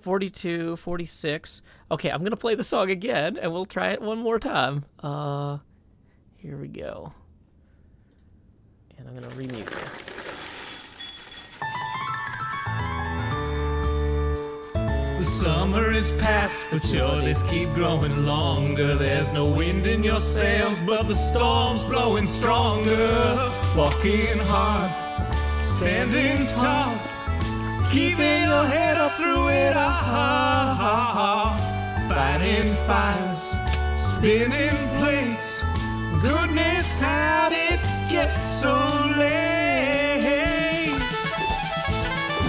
42, 46. Okay, I'm going to play the song again, and we'll try it one more time. Here we go. And I'm going to remute you. The summer is past, but your days keep growing longer. There's no wind in your sails, but the storm's blowing stronger. Walking hard, standing tall, keeping your head up through it all. Fighting fires, spinning plates. Goodness, how'd it get so late?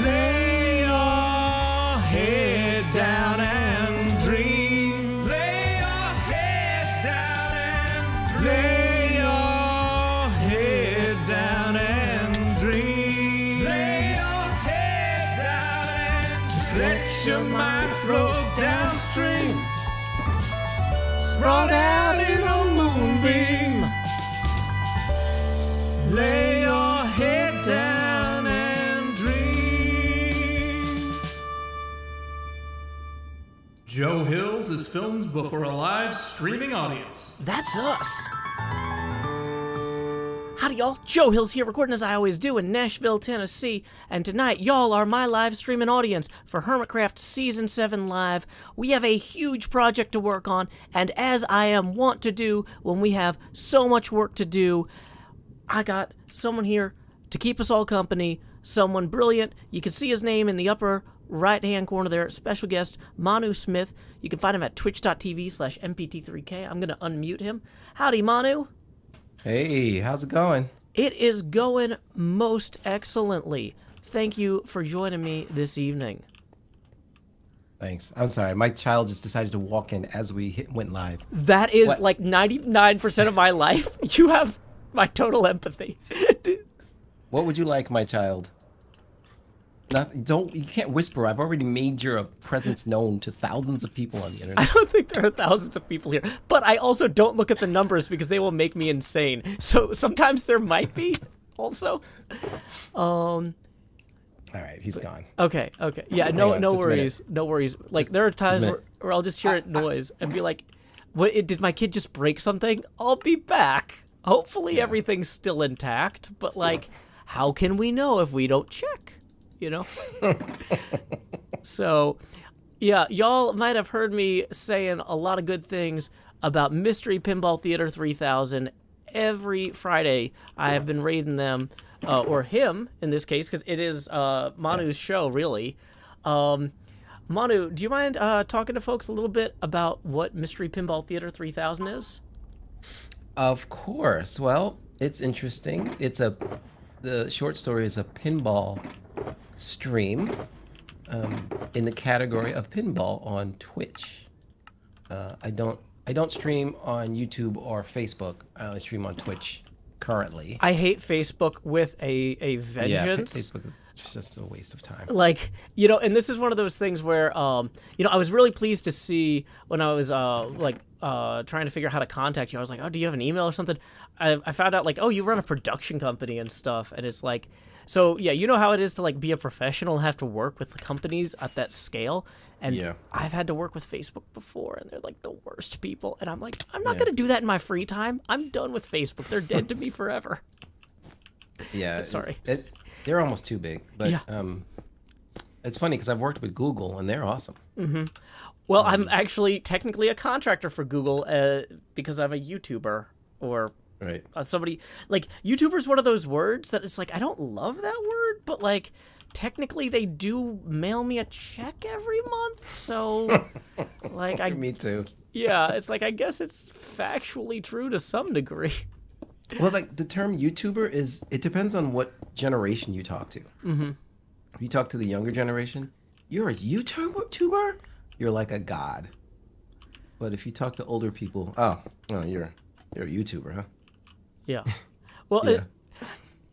Lay your head down and dream. Lay your head down and lay your head down and dream. Lay your head down and just let your mind float downstream. Sprawled out in a moonbeam. Lay your head down and dream. Joe Hills is filmed before a live streaming audience. That's us. Howdy, y'all. Joe Hills here, recording as I always do in Nashville, Tennessee. And tonight, y'all are my live streaming audience for HermitCraft Season 7 Live. We have a huge project to work on, and as I am wont to do when we have so much work to do, I got someone here to keep us all company, someone brilliant. You can see his name in the upper right-hand corner there. Special guest, Manu Smith. You can find him at twitch.tv/mpt3k. I'm going to unmute him. Howdy, Manu. Hey, how's it going? It is going most excellently. Thank you for joining me this evening. Thanks. I'm sorry. My child just decided to walk in as we went live. That is What? like 99% of my life. You have my total empathy. What would you like, my child? Nothing. You can't whisper. I've already made your presence known to thousands of people on the I internet. don't think there are thousands of people here, but I also don't look at the numbers because they will make me insane. So sometimes there might be also. All right, he's gone. Okay. Yeah, no on, just a worries. No worries. Like there are times minute. where I'll just hear a noise and be like, "What? Did my kid just break something?" I'll be back. Hopefully everything's still intact, but like, how can we know if we don't check? You know? So, yeah, y'all might have heard me saying a lot of good things about Mystery Pinball Theater 3000. Every Friday, I have been raiding them, or him in this case, because it is Manu's show, really. Manu, do you mind talking to folks a little bit about what Mystery Pinball Theater 3000 is? Of course. Well, it's interesting. The short story is a pinball stream in the category of pinball on Twitch. I don't stream on YouTube or Facebook. I only stream on Twitch currently. I hate Facebook with a vengeance. Yeah, Facebook is just a waste of time. Like, you know, and this is one of those things where, you know, I was really pleased to see when I was, trying to figure out how to contact you. I was like, oh, do you have an email or something? I found out, like, oh, you run a production company and stuff. And it's like, so, yeah, you know how it is to, like, be a professional and have to work with the companies at that scale. And Yeah. I've had to work with Facebook before, and they're, like, the worst people. And I'm like, I'm not going to do that in my free time. I'm done with Facebook. They're dead to me forever. Yeah. Sorry. They're almost too big. But Yeah. it's funny because I've worked with Google, and they're awesome. Well, I'm actually technically a contractor for Google because I'm a YouTuber or Right. somebody. Like, YouTuber's one of those words that it's like, I don't love that word, but like, technically they do mail me a check every month. So, like, Me too. yeah, it's like, I guess it's factually true to some degree. Well, like the term YouTuber it depends on what generation you talk to. Mm-hmm. If you talk to the younger generation, you're a YouTuber? You're like a god. But if you talk to older people, you're a YouTuber, huh? Yeah. Well, Yeah.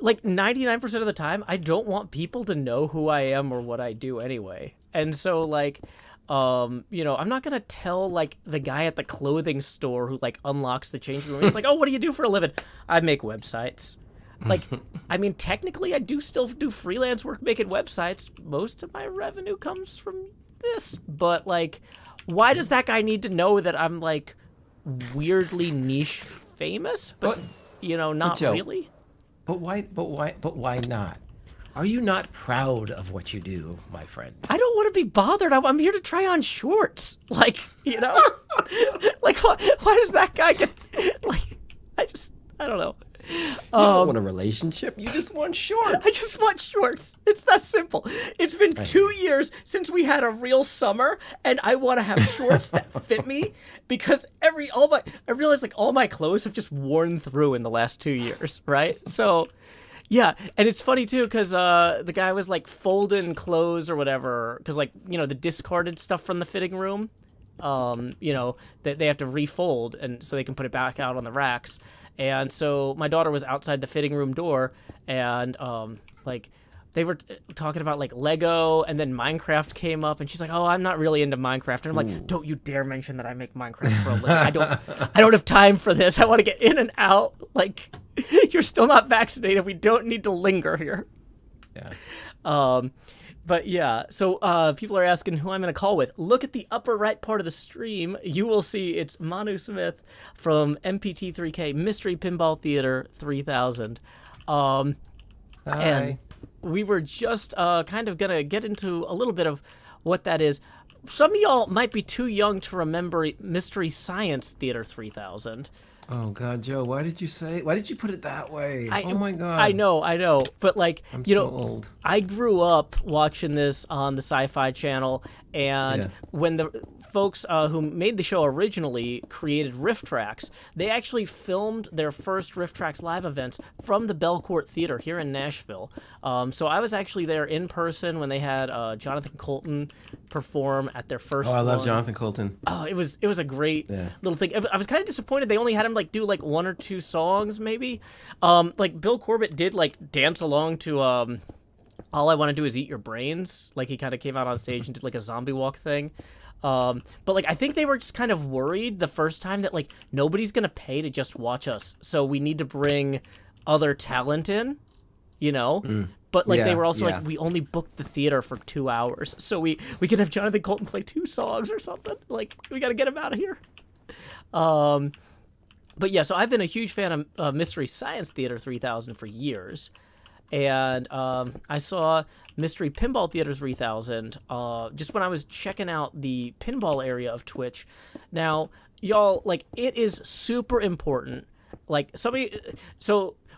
like 99% of the time, I don't want people to know who I am or what I do anyway. And so, like, you know, I'm not gonna tell like the guy at the clothing store who like unlocks the change room. He's like, "Oh, what do you do for a living?" I make websites. Like, I mean, technically, I do still do freelance work making websites. Most of my revenue comes from this, but like, why does that guy need to know that I'm like weirdly niche famous? But not Joe, really. But why not? Are you not proud of what you do, my friend? I don't want to be bothered. I'm here to try on shorts. Like, like why does that guy get like? I don't know. You don't want a relationship. You just want shorts. I just want shorts. It's that simple. It's been 2 years since we had a real summer, and I want to have shorts that fit me because I realize like all my clothes have just worn through in the last 2 years, right? So, yeah, and it's funny too because the guy was like folding clothes or whatever because like the discarded stuff from the fitting room, that they have to refold and so they can put it back out on the racks. And so my daughter was outside the fitting room door, and like they were talking about like Lego, and then Minecraft came up, and she's like, "Oh, I'm not really into Minecraft." And I'm like, "Don't you dare mention that I make Minecraft for a living. I don't have time for this. I want to get in and out. Like, you're still not vaccinated. We don't need to linger here." Yeah. But yeah, so people are asking who I'm going to call with. Look at the upper right part of the stream. You will see it's Manu Smith from mpt3k, Mystery Pinball Theater 3000. Hi. And we were just kind of going to get into a little bit of what that is. Some of y'all might be too young to remember Mystery Science Theater 3000. Oh God, Joe, why did you put it that way? Oh my God. I know. But like, I'm so old. I grew up watching this on the Sci-Fi Channel, and when the folks who made the show originally created Riff Tracks, they actually filmed their first Riff Tracks live events from the Belcourt Theater here in Nashville. So I was actually there in person when they had Jonathan Colton perform at their first I love one. Jonathan Colton. Oh, it was a great little thing. I was kind of disappointed they only had him like do like 1 or 2 songs maybe. Like Bill Corbett did like dance along to All I Want to Do Is Eat Your Brains. Like he kind of came out on stage and did like a zombie walk thing. But like I think they were just kind of worried the first time that like nobody's gonna pay to just watch us, so we need to bring other talent in, But like they were also like, we only booked the theater for 2 hours, so we can have Jonathan Colton play 2 songs or something. Like we got to get him out of here. But yeah, so I've been a huge fan of Mystery Science Theater 3000 for years. And I saw Mystery Pinball Theater 3000 just when I was checking out the pinball area of Twitch. Now, y'all, like, it is super important. Like,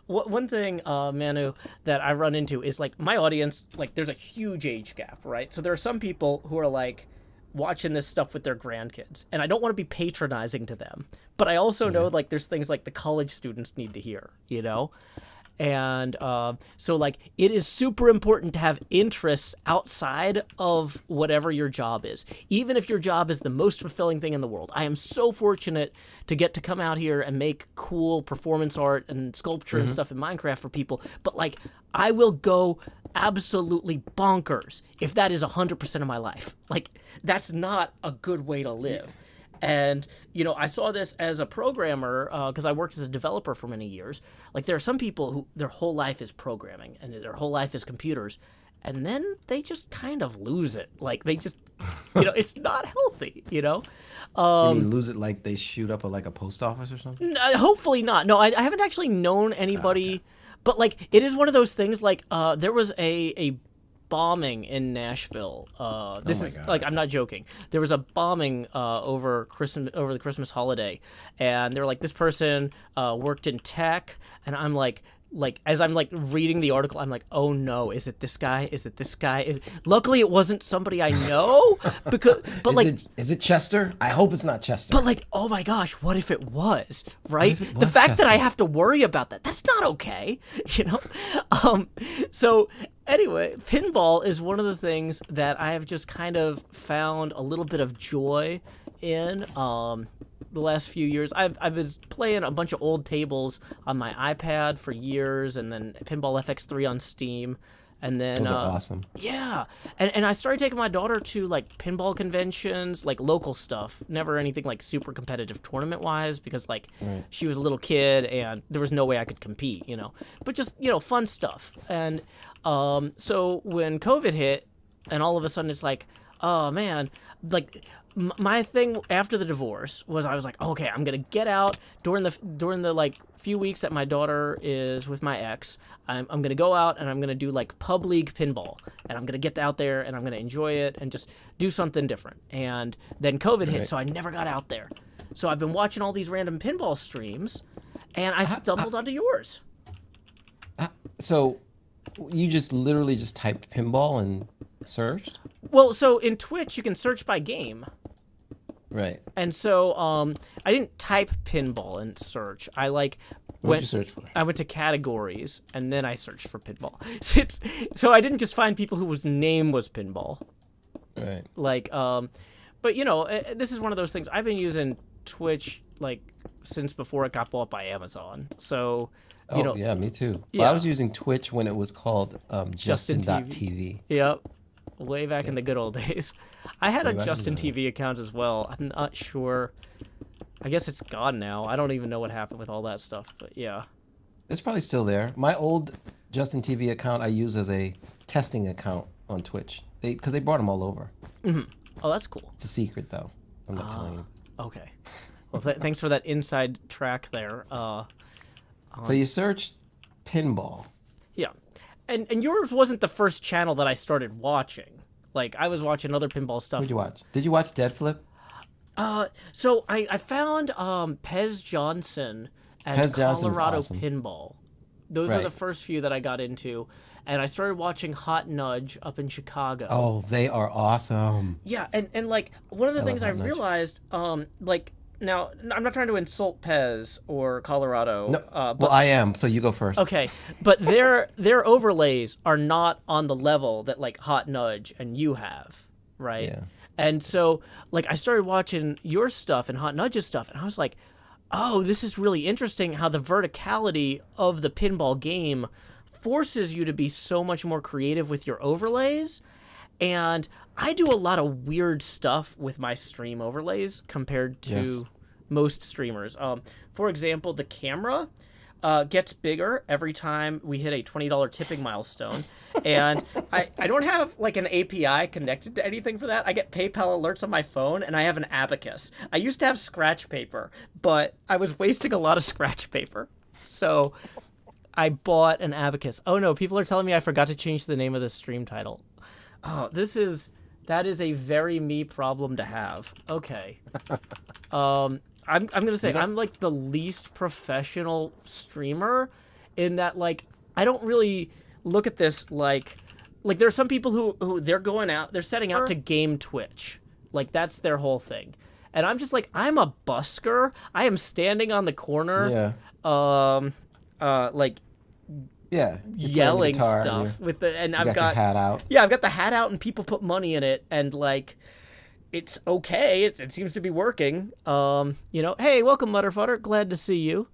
one thing, Manu, that I run into is, like, my audience, like, there's a huge age gap, right? So there are some people who are, like, watching this stuff with their grandkids, and I don't want to be patronizing to them. But I also know, like, there's things like the college students need to hear, And so, like, it is super important to have interests outside of whatever your job is, even if your job is the most fulfilling thing in the world. I am so fortunate to get to come out here and make cool performance art and sculpture and stuff in Minecraft for people. But, like, I will go absolutely bonkers if that is 100% of my life. Like, that's not a good way to live. And, I saw this as a programmer because I worked as a developer for many years. Like, there are some people who their whole life is programming and their whole life is computers. And then they just kind of lose it. Like, they just, it's not healthy, You mean lose it like they shoot up a post office or something? Hopefully not. No, I haven't actually known anybody. Okay. But, like, it is one of those things, like, there was a bombing in Nashville. This is God. Like, I'm not joking. There was a bombing over the Christmas holiday, and they're like, this person worked in tech, and I'm like as I'm like reading the article, I'm like, oh no, is it this guy? Luckily it wasn't somebody I know, is it Chester? I hope it's not Chester. But like, oh my gosh, what if it was, right? The fact Chester? That I have to worry about that's not okay, So anyway, pinball is one of the things that I have just kind of found a little bit of joy in the last few years. I was playing a bunch of old tables on my iPad for years, and then Pinball FX3 on Steam. And then those are awesome. Yeah. And I started taking my daughter to like pinball conventions, like local stuff. Never anything like super competitive tournament wise, because like she was a little kid and there was no way I could compete, But just, fun stuff. And so when COVID hit and all of a sudden it's like, Oh man, like my thing after the divorce was I was like, okay, I'm gonna get out during the like few weeks that my daughter is with my ex. I'm gonna go out and I'm gonna do like pub league pinball, and I'm gonna get out there and I'm gonna enjoy it and just do something different. And then COVID hit, Right. so I never got out there. So I've been watching all these random pinball streams, and I stumbled onto yours. So you just literally just typed pinball and searched? Well, so in Twitch you can search by game. Right. And so I didn't type pinball and search. I like What did you went search for? I went to categories and then I searched for pinball. So I didn't just find people whose name was pinball. Right. Like but this is one of those things I've been using Twitch like since before it got bought by Amazon. So Oh, yeah, me too. Well, yeah. I was using Twitch when it was called Justin Justin.tv. Yep. Way back in the good old days. I had a Way back in Justin the- TV account as well. I'm not sure. I guess it's gone now. I don't even know what happened with all that stuff, but yeah. It's probably still there. My old Justin TV account I use as a testing account on Twitch. Because they brought them all over. Oh, that's cool. It's a secret, though. I'm not telling you. Okay. Well, thanks for that inside track there. So you searched pinball. Yeah. And yours wasn't the first channel that I started watching. Like, I was watching other pinball stuff. What did you watch? Did you watch Dead Flip? So I found Pez Johnson and Pez Johnson's Colorado awesome. Pinball. Those were Right. the first few that I got into. And I started watching Hot Nudge up in Chicago. Oh, they are awesome. Yeah, and like one of the things I Hot Nudge. realized, like now I'm not trying to insult Pez or Colorado. No, But well, I am, so you go first. okay, but their overlays are not on the level that like Hot Nudge and you have, right? Yeah. And so like I started watching your stuff and Hot Nudge's stuff, and I was like, oh, this is really interesting how the verticality of the pinball game forces you to be so much more creative with your overlays. And I do a lot of weird stuff with my stream overlays compared to Yes. most streamers. For example, the camera gets bigger every time we hit a $20 tipping milestone. And I don't have like an API connected to anything for that. I get PayPal alerts on my phone, and I have an abacus. I used to have scratch paper, but I was wasting a lot of scratch paper. So I bought an abacus. Oh no, people are telling me I forgot to change the name of the stream title. Oh, that is a very me problem to have. Okay. I'm gonna say I'm like the least professional streamer in that like I don't really look at this like there are some people who they're setting out to game Twitch. Like that's their whole thing. And I'm just like, I'm a busker. I am standing on the corner. Yeah. Like Yeah. You're playing the yelling guitar and stuff with the and you I've got your hat out. yeah, I've got the hat out and people put money in it and like it's okay. It seems to be working. Hey, welcome Mutterfutter. Glad to see you.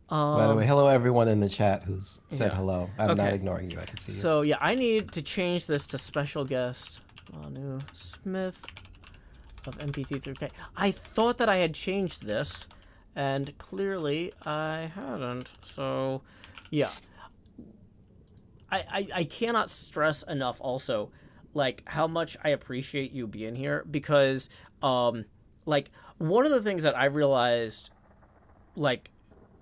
By the way, hello everyone in the chat who's said yeah. hello. I'm not Okay. ignoring you. I can see you. So yeah, I need to change this to special guest Manu Smith of mpt3k. I thought that I had changed this, and clearly I hadn't. So yeah. I cannot stress enough also like how much I appreciate you being here because like one of the things that I realized like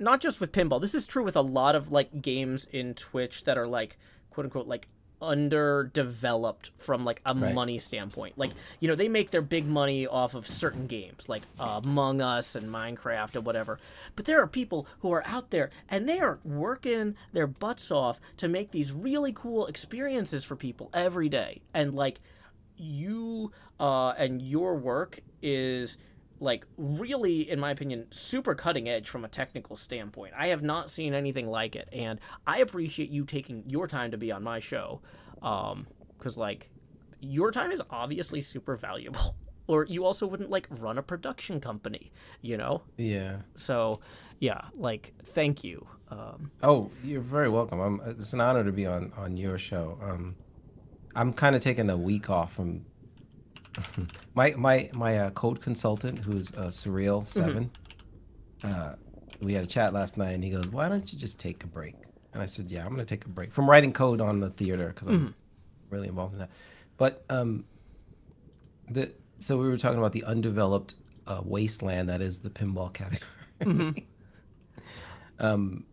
not just with pinball, this is true with a lot of like games in Twitch that are like quote unquote like underdeveloped from like a Right. money standpoint. Like, they make their big money off of certain games like Among Us and Minecraft and whatever. But there are people who are out there and they are working their butts off to make these really cool experiences for people every day. And like you and your work is like really, in my opinion, super cutting edge from a technical standpoint. I have not seen anything like it, and I appreciate you taking your time to be on my show, because like your time is obviously super valuable, or you also wouldn't like run a production company, Yeah. So yeah, like thank you. Oh, you're very welcome. It's an honor to be on your show. I'm kind of taking a week off from my code consultant, who's Surreal7. We had a chat last night, and he goes, "Why don't you just take a break?" And I said, "Yeah, I'm going to take a break from writing code on the theater because I'm really involved in that." But So we were talking about the undeveloped wasteland that is the pinball category. um,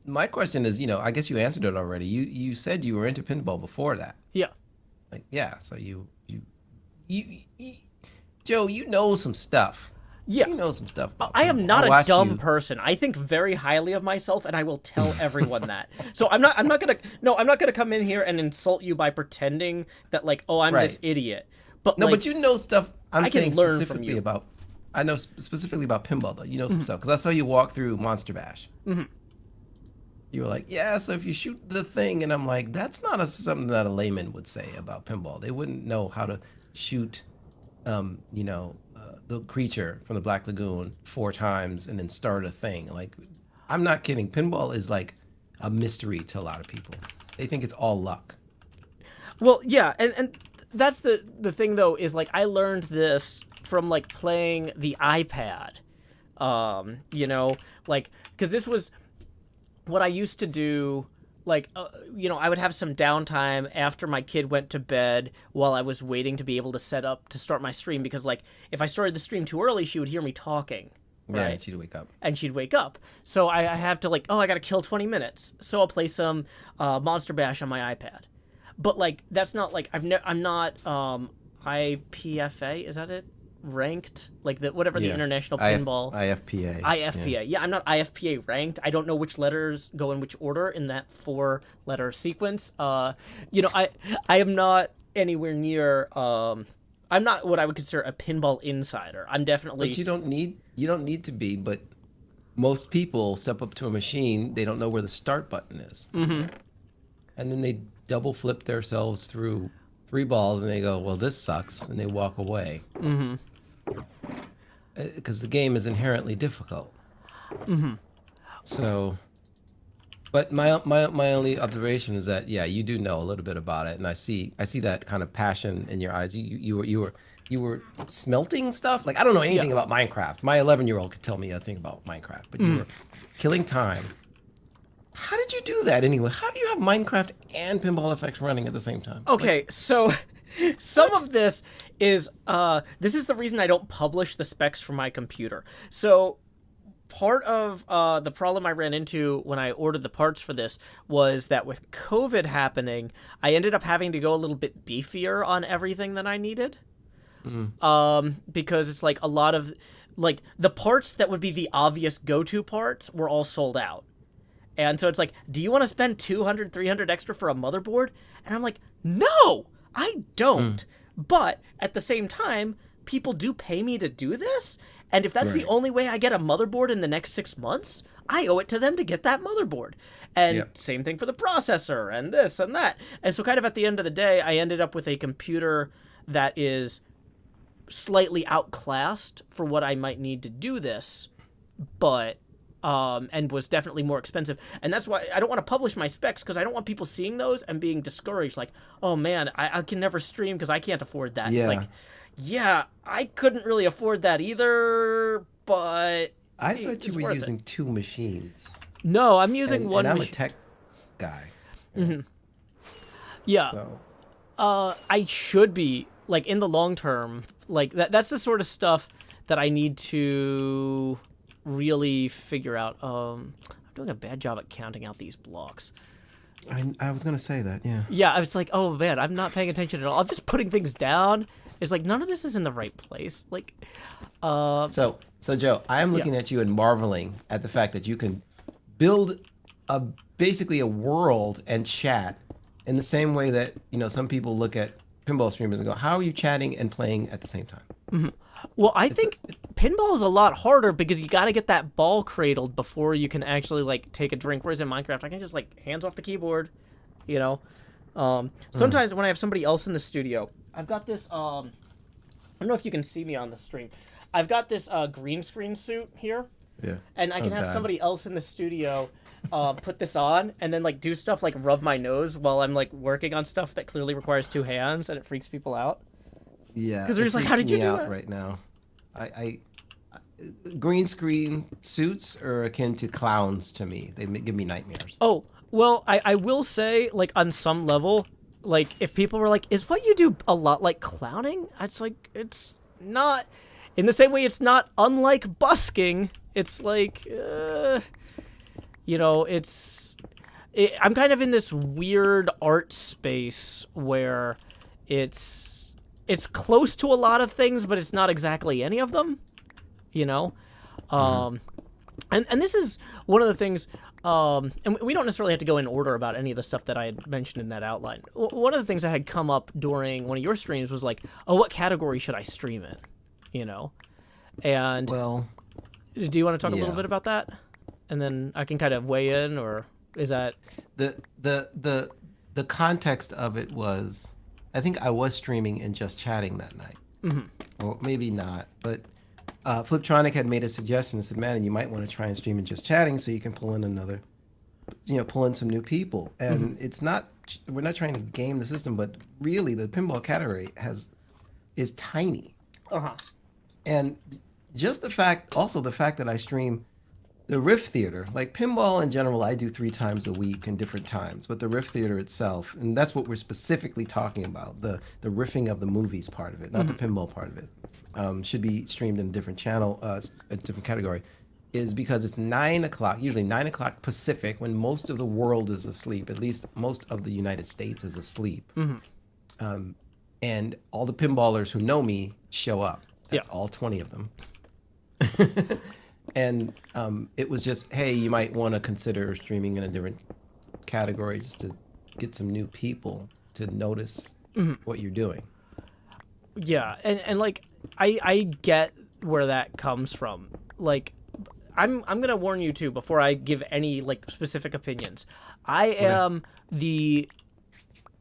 my question is, I guess you answered it already. You said you were into pinball before that. Yeah. Like, yeah. So you Joe, you know some stuff. Yeah. You know some stuff about I am pinball. not I a watched dumb you- person. I think very highly of myself, and I will tell everyone that. So I'm not gonna come in here and insult you by pretending that like, oh, I'm this Right. idiot. But No, like, but you know stuff. I'm I can saying learn from specifically you. about. I know specifically about pinball though. You know some stuff because I saw you walk through Monster Bash. You were like, yeah. So if you shoot the thing, and I'm like, that's not something that a layman would say about pinball. They wouldn't know how to shoot, the creature from the Black Lagoon 4 times and then start a thing. Like, I'm not kidding. Pinball is like a mystery to a lot of people. They think it's all luck. well, yeah, and that's the thing though is like I learned this from like playing the iPad. Like because this was what I used to do. Like, I would have some downtime after my kid went to bed while I was waiting to be able to set up to start my stream because, like, if I started the stream too early, she would hear me talking. Yeah, Right? and she'd wake up. And she'd wake up. So I have to, like, I got to kill 20 minutes. So I'll play some Monster Bash on my iPad. But, like, that's not, like, I'm not IPFA, is that it? Ranked? Like, whatever the Yeah. International Pinball... IFPA. IFPA. Yeah, I'm not IFPA ranked. I don't know which letters go in which order in that 4-letter sequence. I am not anywhere near. I'm not what I would consider a pinball insider. I'm definitely. But you don't need to be. But most people step up to a machine, they don't know where the start button is, and then they double flip themselves through 3 balls, and they go, "Well, this sucks," and they walk away. Because the game is inherently difficult. So, but my only observation is that you do know a little bit about it, and I see that kind of passion in your eyes. You were smelting stuff. Like, I don't know anything about Minecraft. My 11-year-old could tell me a thing about Minecraft, but you were killing time. How did you do that anyway? How do you have Minecraft and Pinball FX running at the same time? Okay, so some of this is the reason I don't publish the specs for my computer. So part of the problem I ran into when I ordered the parts for this was that with COVID happening, I ended up having to go a little bit beefier on everything that I needed. Because it's like a lot of like the parts that would be the obvious go-to parts were all sold out. And so it's like, do you want to spend 200, 300 extra for a motherboard? And I'm like, no, I don't. But at the same time, people do pay me to do this. And if that's the only way I get a motherboard in the next 6 months, I owe it to them to get that motherboard. And same thing for the processor and this and that. And so kind of at the end of the day, I ended up with a computer that is slightly outclassed for what I might need to do this, but and was definitely more expensive. And that's why I don't want to publish my specs, because I don't want people seeing those and being discouraged, like, oh man, I can never stream because I can't afford that. It's like, yeah, I couldn't really afford that either, but I thought you were using 2 machines. No, I'm using one and I'm machine. a tech guy. Yeah. So. I should be, like, in the long term, like, that's the sort of stuff that I need to really figure out. I'm doing a bad job at counting out these blocks. I was gonna say that, yeah. Yeah, I was like, oh man, I'm not paying attention at all. I'm just putting things down. It's like none of this is in the right place. Like, So Joe, I am looking at you and marveling at the fact that you can build basically a world and chat in the same way that some people look at pinball streamers and go, "How are you chatting and playing at the same time?" Well, I think pinball is a lot harder because you got to get that ball cradled before you can actually like take a drink. Whereas in Minecraft, I can just like hands off the keyboard, Sometimes when I have somebody else in the studio, I've got this. I don't know if you can see me on the stream. I've got this green screen suit here. Yeah. And I can have somebody else in the studio put this on and then like do stuff like rub my nose while I'm like working on stuff that clearly requires 2 hands, and it freaks people out. Yeah. Because they're just like, how did you do that? Right now, I green screen suits are akin to clowns to me. They give me nightmares. Oh, well, I will say, like, on some level, like if people were like, "Is what you do a lot like clowning?" It's like it's not. In the same way, it's not unlike busking. It's like, I'm kind of in this weird art space where it's close to a lot of things, but it's not exactly any of them. You know, and this is one of the things. And we don't necessarily have to go in order about any of the stuff that I had mentioned in that outline. One of the things that had come up during one of your streams was like, oh, what category should I stream in? You know, and Well, do you want to talk a little yeah. bit about that, and then I can kind of weigh in, or is that the context of it was, I think I was streaming and just chatting that night, or maybe not, but Fliptronic had made a suggestion and said, "Man, you might want to try and stream and just chatting so you can pull in some new people." And we're not trying to game the system, but really the pinball category is tiny. And just the fact that I stream the Riff Theater, like pinball in general, I do 3 times a week in different times, but the Riff Theater itself, and that's what we're specifically talking about, the riffing of the movies part of it, not the pinball part of it, should be streamed in a different channel, a different category, is because it's 9 o'clock, usually 9 o'clock Pacific, when most of the world is asleep, at least most of the United States is asleep. And all the pinballers who know me show up. That's all 20 of them. And it was just, hey, you might want to consider streaming in a different category just to get some new people to notice what you're doing. Yeah, and like I get where that comes from. Like I'm gonna warn you too before I give any like specific opinions. I am the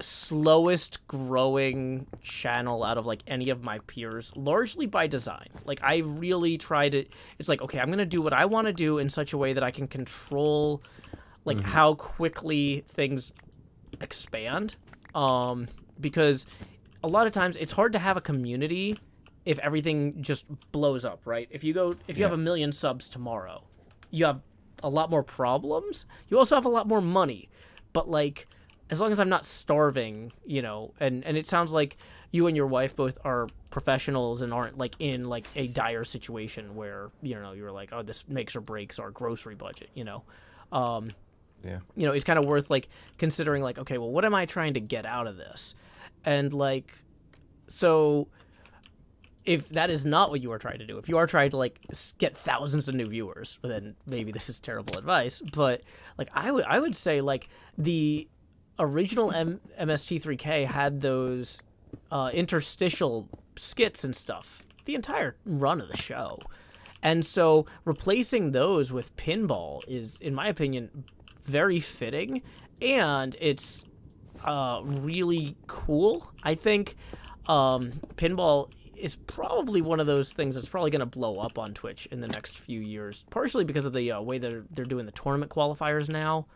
slowest growing channel out of like any of my peers, largely by design. Like I really try to, it's like, okay, I'm gonna do what I want to do in such a way that I can control like how quickly things expand, because a lot of times it's hard to have a community if everything just blows up, right? If you have 1 million subs tomorrow, you have a lot more problems. You also have a lot more money, but like, as long as I'm not starving, you know, and it sounds like you and your wife both are professionals and aren't like in like a dire situation where, you know, you're like, oh, this makes or breaks our grocery budget, you know. Yeah. You know, it's kind of worth like considering like, okay, well, what am I trying to get out of this? And like, so if that is not what you are trying to do, if you are trying to like get thousands of new viewers, then maybe this is terrible advice. But like, I would say like the original MST3K had those interstitial skits and stuff the entire run of the show. And so replacing those with pinball is, in my opinion, very fitting, and it's really cool. I think pinball is probably one of those things that's probably going to blow up on Twitch in the next few years, partially because of the way they're doing the tournament qualifiers now,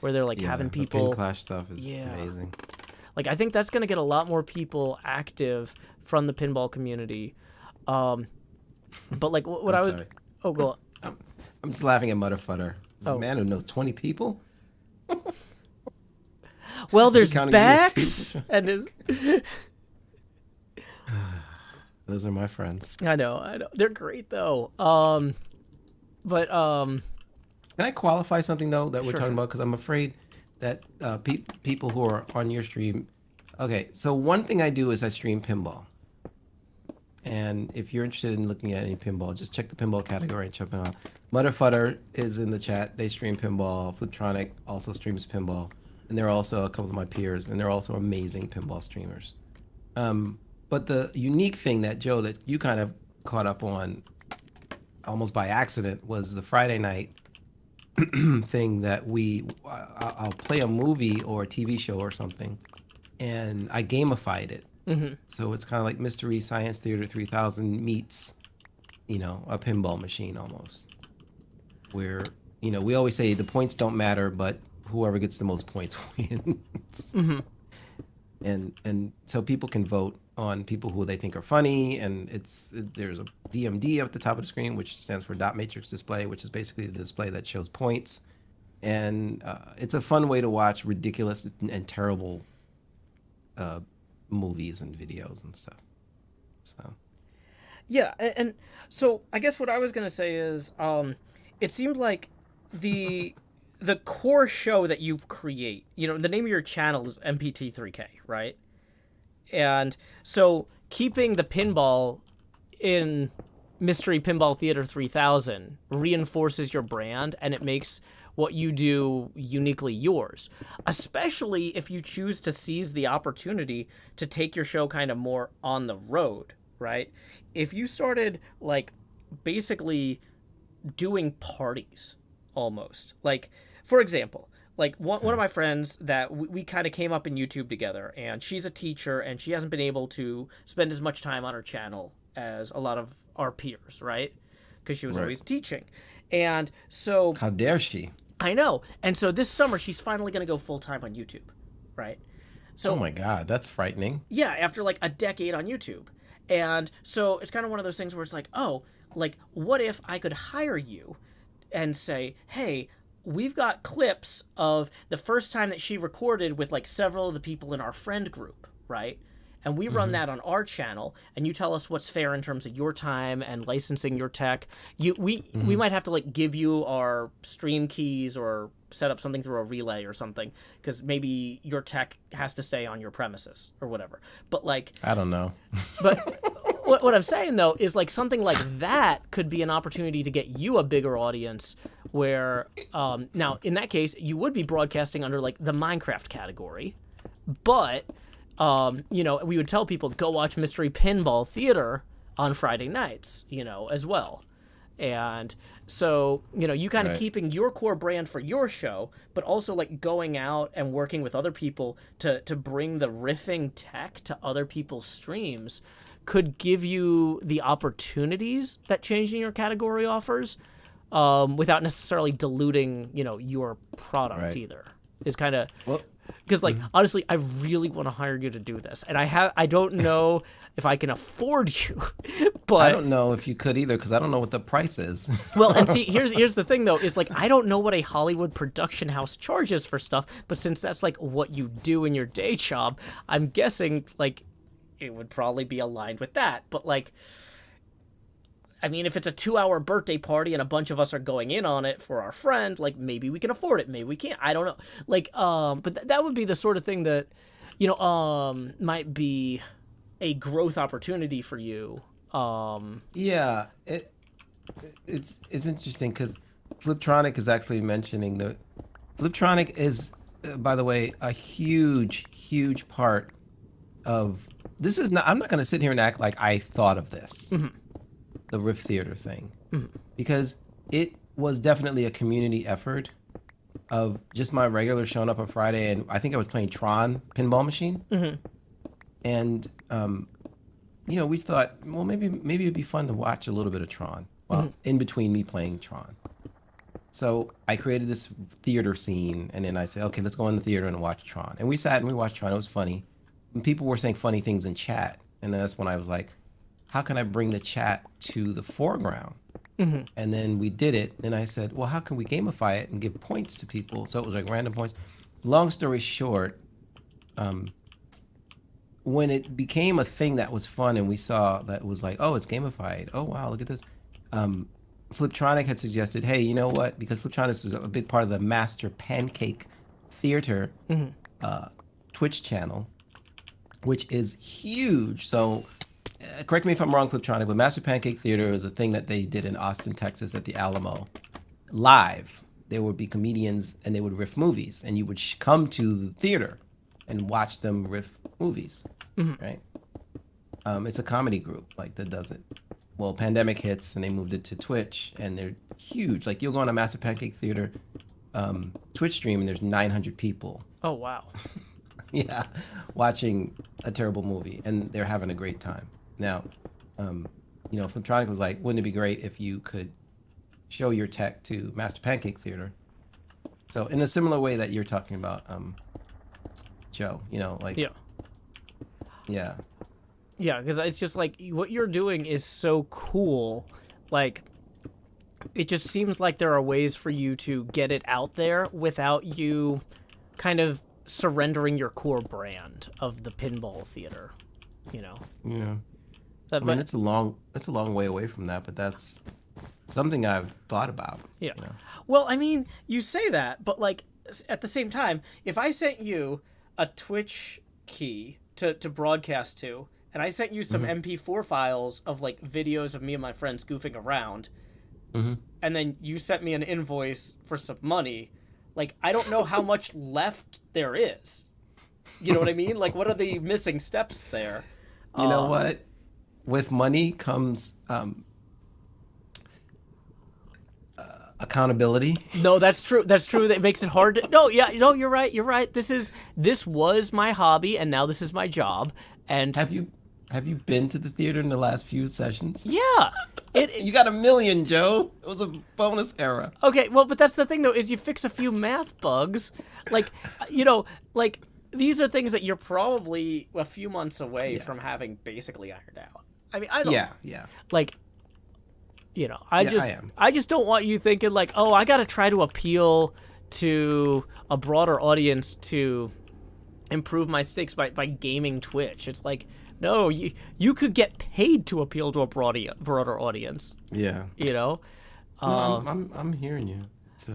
where they're like having people. The pin clash stuff is amazing. Like I think that's going to get a lot more people active from the pinball community. But like what I would. Sorry. Oh, go on. I'm just laughing at Mutterfutter. This Oh. man who knows 20 people. Well, there's counting you as Bax and his. Those are my friends. I know. They're great though. But Can I qualify something though that we're Sure. talking about? Because I'm afraid that people who are on your stream. Okay, so one thing I do is I stream pinball. And if you're interested in looking at any pinball, just check the pinball category and check it out. Mutterfutter is in the chat. They stream pinball. Fliptronic also streams pinball. And they're also a couple of my peers, and they're also amazing pinball streamers. But the unique thing that, Joe, that you kind of caught up on almost by accident was the Friday night thing that I'll play a movie or a TV show or something, and I gamified it. So it's kind of like Mystery Science Theater 3000 meets, a pinball machine almost. Where, we always say the points don't matter, but whoever gets the most points wins. And so people can vote on people who they think are funny, and there's a DMD at the top of the screen, which stands for dot matrix display, which is basically the display that shows points. And it's a fun way to watch ridiculous and terrible movies and videos and stuff. So Yeah, and so I guess what I was gonna say is, it seems like the the core show that you create, the name of your channel is mpt3k, right? And so keeping the pinball in Mystery Pinball Theater 3000 reinforces your brand, and it makes what you do uniquely yours, especially if you choose to seize the opportunity to take your show kind of more on the road, right? If you started like basically doing parties almost, like, for example, like one of my friends that we kind of came up in YouTube together, and she's a teacher and she hasn't been able to spend as much time on her channel as a lot of our peers, right? Because she was Right. always teaching. And so how dare she? I know. And so this summer she's finally going to go full time on YouTube, right? So Oh my God, that's frightening. yeah, after like a decade on YouTube. And so it's kind of one of those things where it's like, oh, like, what if I could hire you and say, hey, we've got clips of the first time that she recorded with like several of the people in our friend group, right? And we run that on our channel, and you tell us what's fair in terms of your time and licensing your tech. We might have to like give you our stream keys or set up something through a relay or something, because maybe your tech has to stay on your premises or whatever. But like, I don't know. but what I'm saying though is like something like that could be an opportunity to get you a bigger audience. Where now in that case you would be broadcasting under like the Minecraft category, but we would tell people to go watch Mystery Pinball Theater on Friday nights, as well. And so, you kind of Right. keeping your core brand for your show, but also like going out and working with other people to bring the riffing tech to other people's streams could give you the opportunities that changing your category offers, without necessarily diluting, your product Right. either. Is kind of Well, because like honestly I really want to hire you to do this, and I don't know if I can afford you. But I don't know if you could either, because I don't know what the price is. well, and see, here's the thing though, is like I don't know what a Hollywood production house charges for stuff, but since that's like what you do in your day job, I'm guessing like it would probably be aligned with that. But like, I mean, if it's a 2-hour birthday party and a bunch of us are going in on it for our friend, like maybe we can afford it, maybe we can't. I don't know. Like, but that would be the sort of thing that, might be a growth opportunity for you. Yeah, it's interesting because Fliptronic is actually mentioning the Fliptronic is, by the way, a huge part of this. Is not. I'm not going to sit here and act like I thought of this, the Riff Theater thing, because it was definitely a community effort of just my regular showing up on Friday, and I think I was playing Tron pinball machine, and we thought, well, maybe it'd be fun to watch a little bit of Tron, well, in between me playing Tron. So I created this theater scene, and then I said, okay, let's go in the theater and watch Tron. And we sat and we watched Tron. It was funny. And people were saying funny things in chat, and then that's when I was like, how can I bring the chat to the foreground? And then we did it. And I said, well, how can we gamify it and give points to people? So it was like random points. Long story short, when it became a thing that was fun and we saw that was like, oh, it's gamified. Oh, wow, look at this. Fliptronic had suggested, hey, you know what? Because Fliptronic is a big part of the Master Pancake Theater Twitch channel, which is huge. So correct me if I'm wrong, Fliptronic, but Master Pancake Theater is a thing that they did in Austin, Texas at the Alamo live. There would be comedians and they would riff movies, and you would come to the theater and watch them riff movies, right? It's a comedy group like that does it. Well, pandemic hits and they moved it to Twitch, and they're huge. Like you'll go on a Master Pancake Theater Twitch stream and there's 900 people. Oh wow. Yeah, watching a terrible movie, and they're having a great time. Now, Fliptronic was like, wouldn't it be great if you could show your tech to Master Pancake Theater? So in a similar way that you're talking about, Joe, yeah. Yeah, because it's just like what you're doing is so cool. Like, it just seems like there are ways for you to get it out there without you kind of surrendering your core brand of the pinball theater, you know. Yeah. That, I mean, it's a long way away from that, but that's something I've thought about. yeah. You know? Well, I mean, you say that, but like at the same time, if I sent you a Twitch key to broadcast to, and I sent you some MP4 files of like videos of me and my friends goofing around, and then you sent me an invoice for some money, like I don't know how much left there is. You know what I mean? Like, what are the missing steps there? You know what? With money comes accountability. No, that's true. That's true. That makes it hard to... No, yeah, no, you're right. You're right. This was my hobby, and now this is my job. And Have you been to the theater in the last few sessions? yeah, You got 1 million, Joe. It was a bonus era. okay. Well, but that's the thing, though, is you fix a few math bugs, like, you know, like these are things that you're probably a few months away from having basically ironed out. I mean, I don't. Yeah. Like, you know, I am. I just don't want you thinking like, oh, I got to try to appeal to a broader audience to improve my stakes by gaming Twitch. It's like, no, you could get paid to appeal to a broader audience. Yeah. You know. No, I'm hearing you. It's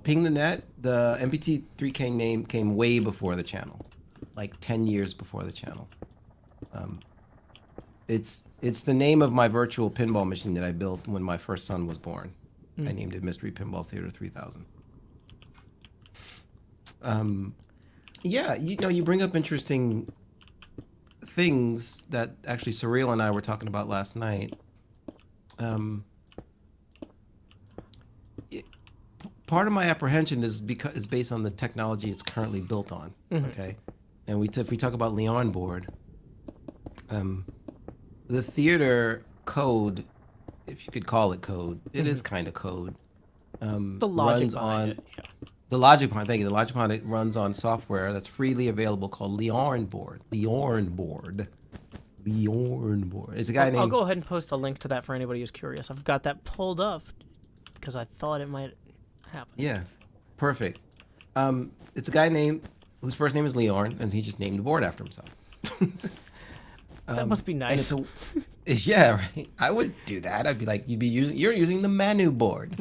Ping the Net. The mpt3k name came way before the channel, like 10 years before the channel. It's the name of my virtual pinball machine that I built when my first son was born. I named it Mystery Pinball Theater 3000. Yeah, you know, you bring up interesting things that actually Surreal and I were talking about last night. Part of my apprehension is based on the technology it's currently built on. Okay, and if we talk about Leon board, the theater code, if you could call it code, it is kind of code. The logic runs behind on it, yeah. the logic behind. Thank you. The logic behind it runs on software that's freely available called Leon board. It's a guy named. I'll go ahead and post a link to that for anybody who's curious. I've got that pulled up because I thought it might happen. Yeah, perfect. It's a guy named whose first name is Leon, and he just named the board after himself. That must be nice. And yeah, right. I would do that. I'd be like, you're using the Manu board.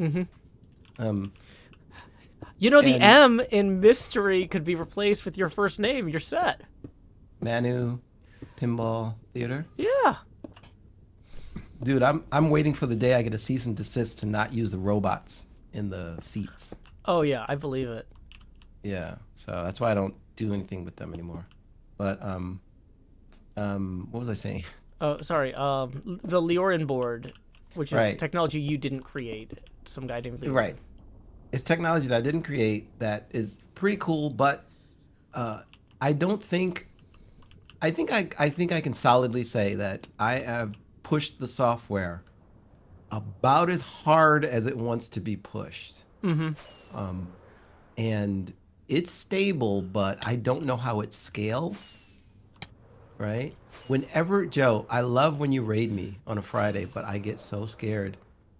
You know, the M in mystery could be replaced with your first name. You're set. Manu Pinball Theater. Yeah. Dude, I'm waiting for the day I get a cease and desist to not use the robots in the seats. Oh yeah, I believe it. Yeah, so that's why I don't do anything with them anymore. But what was I saying? Oh, sorry. The Leorin board, which is Right. technology you didn't create. Some guy named Leorin. Right. It's technology that I didn't create that is pretty cool, but I think I can solidly say that I have pushed the software about as hard as it wants to be pushed. And it's stable, but I don't know how it scales. Right? Whenever, Joe, I love when you raid me on a Friday, but I get so scared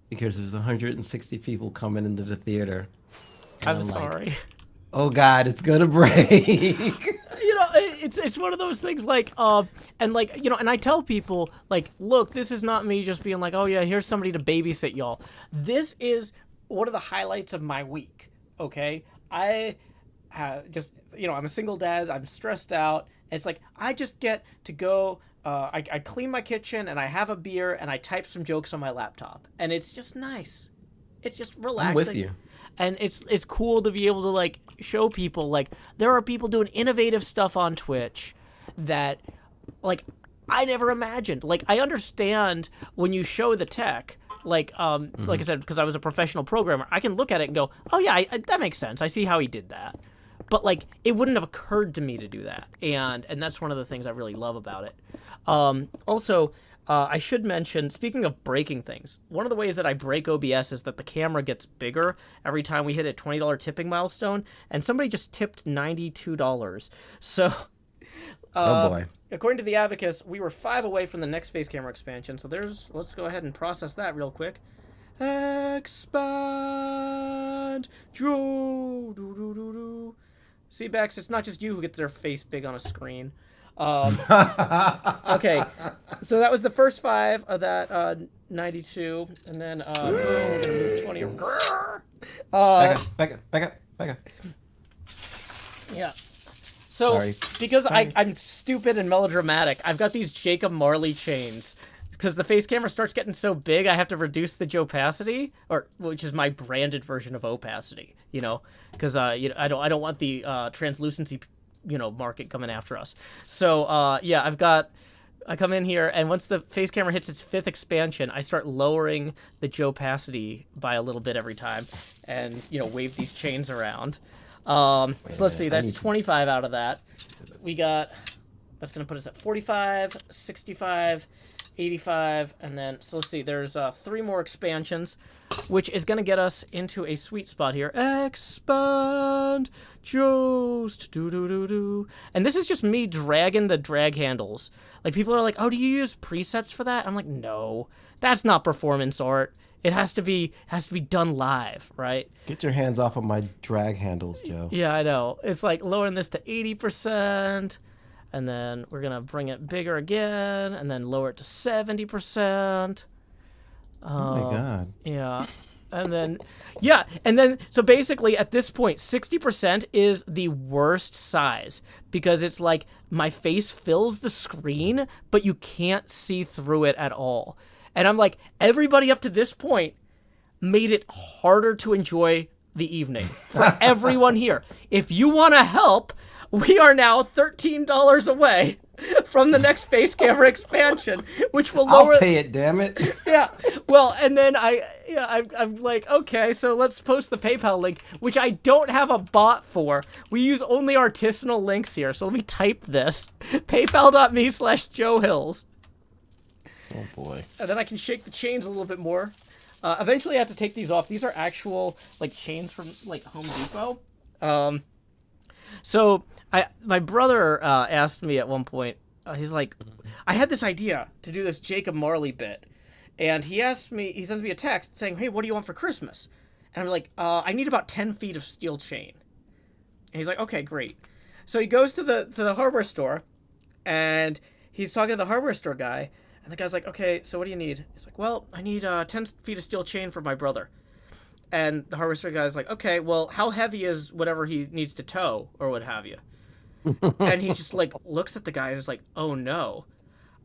because there's 160 people coming into the theater. I'm like, sorry. oh God, it's gonna break. You know, it's one of those things like, and like, you know, and I tell people like, look, this is not me just being like, oh yeah, here's somebody to babysit y'all. This is one of the highlights of my week. Okay, I just, you know, I'm a single dad. I'm stressed out. It's like I just get to go. I clean my kitchen and I have a beer and I type some jokes on my laptop, and it's just nice. It's just relaxing. I'm with you. And it's cool to be able to like show people like there are people doing innovative stuff on Twitch that like I never imagined. Like I understand when you show the tech, like like I said, because I was a professional programmer, I can look at it and go, oh yeah, that makes sense. I see how he did that. But like it wouldn't have occurred to me to do that, and that's one of the things I really love about it. Also, I should mention, speaking of breaking things, one of the ways that I break OBS is that the camera gets bigger every time we hit a $20 tipping milestone, and somebody just tipped $92. So, Oh boy. according to the Abacus, we were 5 away from the next face camera expansion. So let's go ahead and process that real quick. Expansion. expand, Joe. Do, do, do, do. See, Bex, it's not just you who gets their face big on a screen. Okay, so that was the first 5 of that 92, and then we're gonna move 20. Back up. Yeah. So Sorry. because I'm stupid and melodramatic, I've got these Jacob Marley chains. Because the face camera starts getting so big, I have to reduce the opacity, which is my branded version of opacity. You know, because I don't want the translucency, market coming after us. So yeah, I come in here, and once the face camera hits its 5th expansion, I start lowering the opacity by a little bit every time, and wave these chains around. So let's see, that's 25 out of that. That's gonna put us at 45, 65. 85, and then, so let's see, there's 3 more expansions, which is going to get us into a sweet spot here. Expand, Jost, do. And this is just me dragging the drag handles. Like, people are like, oh, do you use presets for that? I'm like, no, that's not performance art. It has to be done live, right? Get your hands off of my drag handles, Joe. Yeah, I know. It's like lowering this to 80%. And then we're going to bring it bigger again, and then lower it to 70%. Oh my God. Yeah. And then, so basically at this point, 60% is the worst size, because it's like my face fills the screen, but you can't see through it at all. And I'm like, everybody up to this point made it harder to enjoy the evening for everyone here. If you want to help, we are now $13 away from the next face camera expansion, which will lower. I'll pay it, damn it. Yeah. Well, and then I'm like, okay, so let's post the PayPal link, which I don't have a bot for. We use only artisanal links here. So let me type this: paypal.me/Joe Hills. Oh boy. And then I can shake the chains a little bit more. Eventually I have to take these off. These are actual chains from Home Depot. So my brother asked me at one point, he's like, I had this idea to do this Jacob Marley bit. And he sends me a text saying, hey, what do you want for Christmas? And I'm like, I need about 10 feet of steel chain. And he's like, okay, great. So he goes to the hardware store, and he's talking to the hardware store guy. And the guy's like, okay, so what do you need? He's like, well, I need 10 feet of steel chain for my brother. And the hardware store guy's like, okay, well, how heavy is whatever he needs to tow or what have you? And he just looks at the guy and is like, oh no.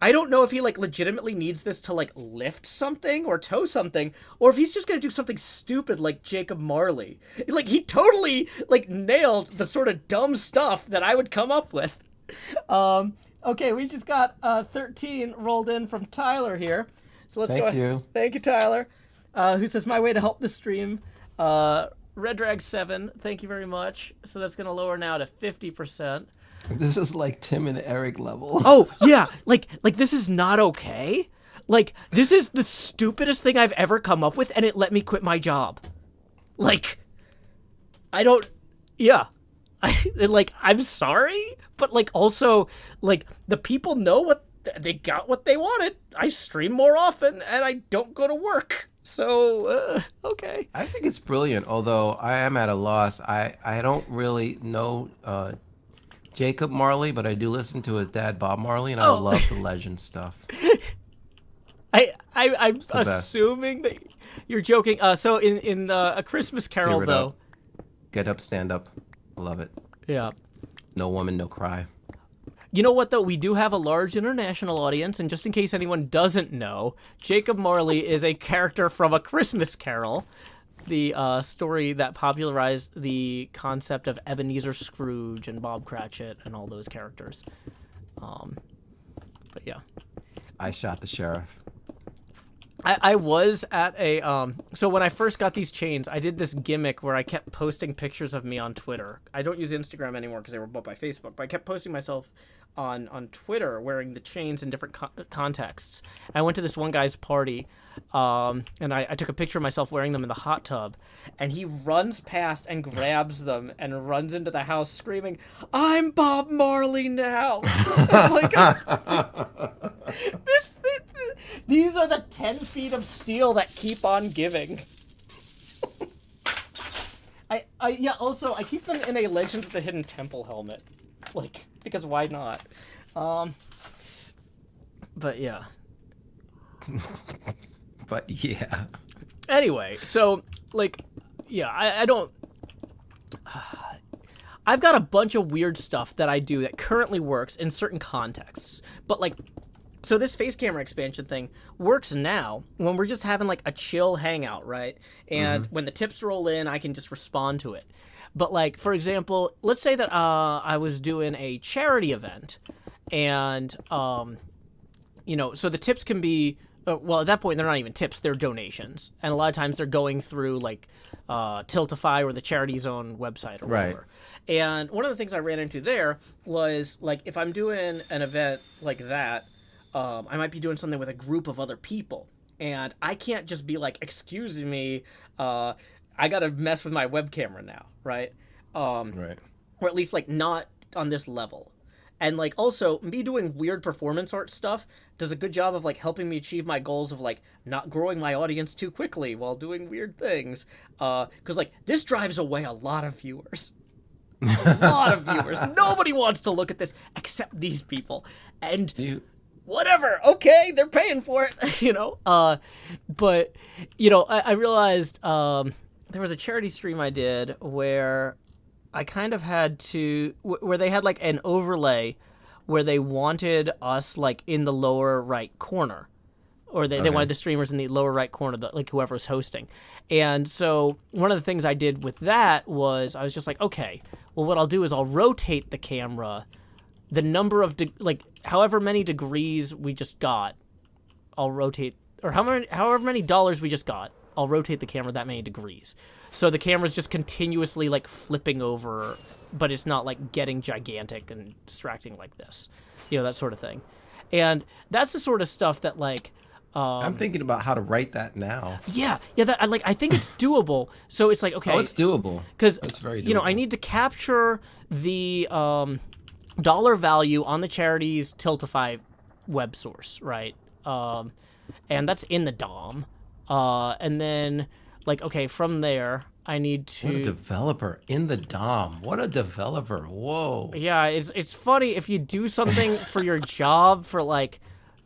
I don't know if he legitimately needs this to lift something or tow something, or if he's just gonna do something stupid like Jacob Marley. He totally nailed the sort of dumb stuff that I would come up with. Okay, we just got 13 rolled in from Tyler here. So let's go. Thank you. Thank you, Tyler. Who says, my way to help the stream. Red Drag 7, thank you very much. So that's going to lower now to 50%. This is like Tim and Eric level. Oh, yeah. This is not okay. This is the stupidest thing I've ever come up with, and it let me quit my job. I don't... Yeah. I'm sorry, but also the people know what they got what they wanted. I stream more often and I don't go to work. So okay. I think it's brilliant, although I am at a loss. I don't really know Jacob Marley, but I do listen to his dad Bob Marley, and I love the legend stuff. I'm assuming that you're joking. So in A Christmas Carol, though. Get up, stand up. I love it. Yeah. No woman, no cry. You know what, though? We do have a large international audience, and just in case anyone doesn't know, Jacob Marley is a character from A Christmas Carol, the story that popularized the concept of Ebenezer Scrooge and Bob Cratchit and all those characters. But yeah. I shot the sheriff. I was at a so when I first got these chains, I did this gimmick where I kept posting pictures of me on Twitter. I don't use Instagram anymore because they were bought by Facebook, but I kept posting myself on Twitter wearing the chains in different contexts. And I went to this one guy's party, and I took a picture of myself wearing them in the hot tub, and he runs past and grabs them and runs into the house screaming, "I'm Bob Marley now!" These are the 10 feet of steel that keep on giving. Yeah. Also, I keep them in a Legends of the Hidden Temple helmet, like because why not? But yeah. But yeah. Anyway, so like, yeah, I don't. I've got a bunch of weird stuff that I do that currently works in certain contexts, but like. So this face camera expansion thing works now when we're just having like a chill hangout, right? And when the tips roll in, I can just respond to it. But like, for example, let's say that I was doing a charity event and, you know, so the tips can be, well, at that point, they're not even tips, they're donations. And a lot of times they're going through like Tiltify or the charity's own website or whatever. And one of the things I ran into there was like, if I'm doing an event like that, I might be doing something with a group of other people, and I can't just be like, "Excuse me, I gotta mess with my web camera now," right? Right. Or at least like not on this level. And like also me doing weird performance art stuff does a good job of like helping me achieve my goals of like not growing my audience too quickly while doing weird things. Because like this drives away a lot of viewers. A lot of viewers. Nobody wants to look at this except these people. And whatever, okay, they're paying for it, you know. But you know, I realized there was a charity stream I did where I kind of had to where they had like an overlay where they wanted us like in the lower right corner, or they wanted the streamers in the lower right corner, like whoever's hosting. And so one of the things I did with that was I was just like, okay, well, what I'll do is I'll rotate the camera the number of like however many degrees we just got, I'll rotate, or however many dollars we just got, I'll rotate the camera that many degrees. So the camera's just continuously like flipping over, but it's not like getting gigantic and distracting like this, you know, that sort of thing. And that's the sort of stuff that like I'm thinking about how to write that now. Yeah, that I think it's doable. So it's like, okay, oh, it's doable because it's very doable. You know, I need to capture the dollar value on the charity's Tiltify web source, right? And that's in the DOM. And then, like, okay, from there, I need to... What a developer in the DOM. What a developer. Whoa. Yeah, it's funny if you do something for your job for, like,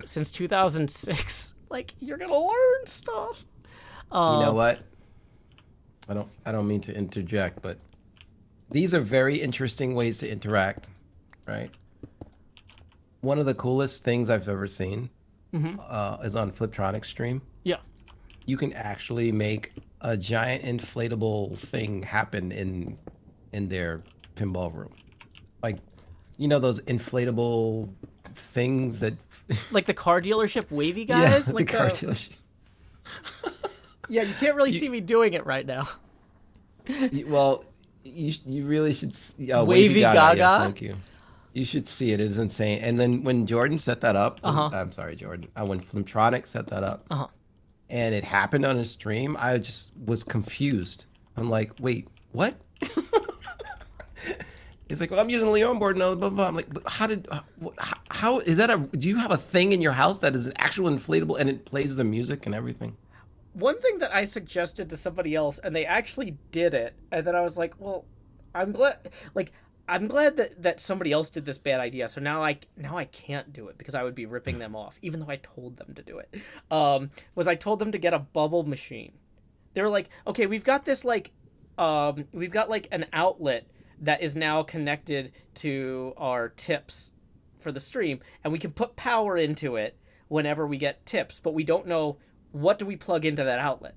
since 2006, like, you're gonna learn stuff. You know what? I don't mean to interject, but these are very interesting ways to interact. Right. One of the coolest things I've ever seen is on Fliptronic's stream. Yeah. You can actually make a giant inflatable thing happen in their pinball room. Like, you know those inflatable things that... like the car dealership wavy guys? Yeah, like the car dealership. Yeah, you can't really see me doing it right now. Well, you really should... Wavy Gaga? Yes, thank you. You should see it. It is insane. And then when Jordan set that up, I'm sorry, Jordan. When Fliptronic set that up, and it happened on his stream, I just was confused. I'm like, wait, what? He's like, well, I'm using a Leon board and blah, blah, blah. I'm like, but how is that do you have a thing in your house that is an actual inflatable and it plays the music and everything? One thing that I suggested to somebody else, and they actually did it, and then I was like, well, I'm glad that somebody else did this bad idea, so now I can't do it because I would be ripping them off, even though I told them to do it. I told them to get a bubble machine. They were like, okay, we've got this like, we've got like an outlet that is now connected to our tips for the stream, and we can put power into it whenever we get tips, but we don't know what do we plug into that outlet.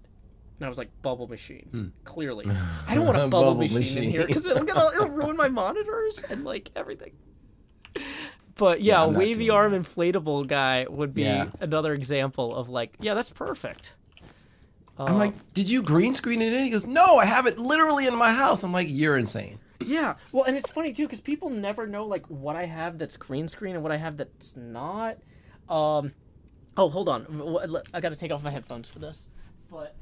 And I was like, bubble machine. Clearly. I don't want a bubble machine in here because it'll ruin my monitors and like everything. But yeah, a wavy arm inflatable guy would be another example of like, yeah, that's perfect. I'm like, did you green screen it in? He goes, no, I have it literally in my house. I'm like, you're insane. Yeah. Well, and it's funny too because people never know like what I have that's green screen and what I have that's not. Oh, hold on. I got to take off my headphones for this. But...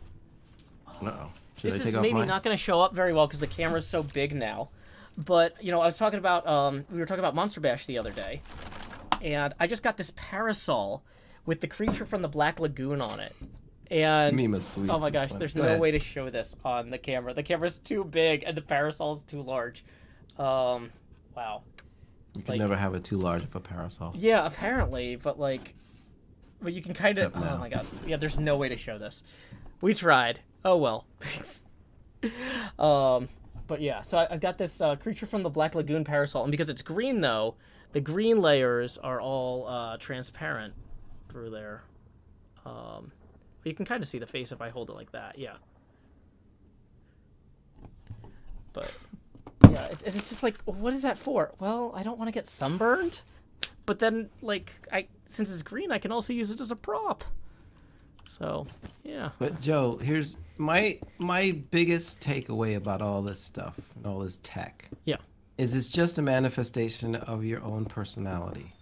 Uh-oh. This is maybe not going to show up very well because the camera's so big now. But, you know, I was talking about, we were talking about Monster Bash the other day. And I just got this parasol with the creature from the Black Lagoon on it. And Meme of sweets oh my is gosh, funny. there's Go no ahead. way to show this on the camera. The camera's too big and the parasol's too large. Wow. You can like- never have it too large of a parasol. Yeah, apparently, but but you can kind of. Except Oh now. my god. Yeah, there's no way to show this. We tried. Oh well. But yeah, so I got this creature from the Black Lagoon parasol, and because it's green though, the green layers are all transparent through there. You can kind of see the face if I hold it like that. Yeah. But yeah, it's just like, what is that for? Well, I don't want to get sunburned, but then since it's green, I can also use it as a prop. So yeah. But Joe, here's my biggest takeaway about all this stuff and all this tech. Yeah. Is it's just a manifestation of your own personality.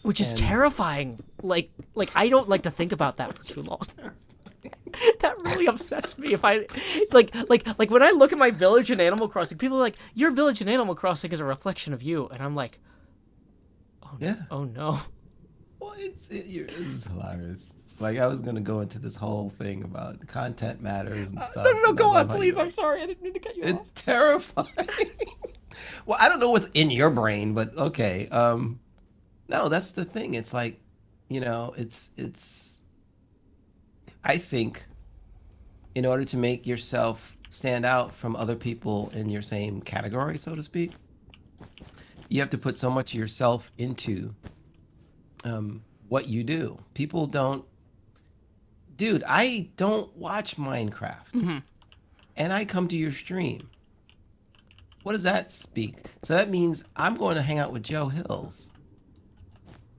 Which is terrifying. Like I don't like to think about that for too long. That really upsets me. If I like when I look at my village in Animal Crossing, people are like, "Your village in Animal Crossing is a reflection of you," and I'm like, "Oh Yeah. no, oh no." Well, it's hilarious. Like, I was gonna go into this whole thing about content matters and stuff. No, and go I on, love how please. you- I'm sorry, I didn't mean to cut you off. It's terrifying. Well, I don't know what's in your brain, but okay. No, that's the thing. It's like, it's. I think, in order to make yourself stand out from other people in your same category, so to speak, you have to put so much of yourself into what you do. People don't. Dude, I don't watch Minecraft, and I come to your stream. What does that speak? So that means I'm going to hang out with Joe Hills,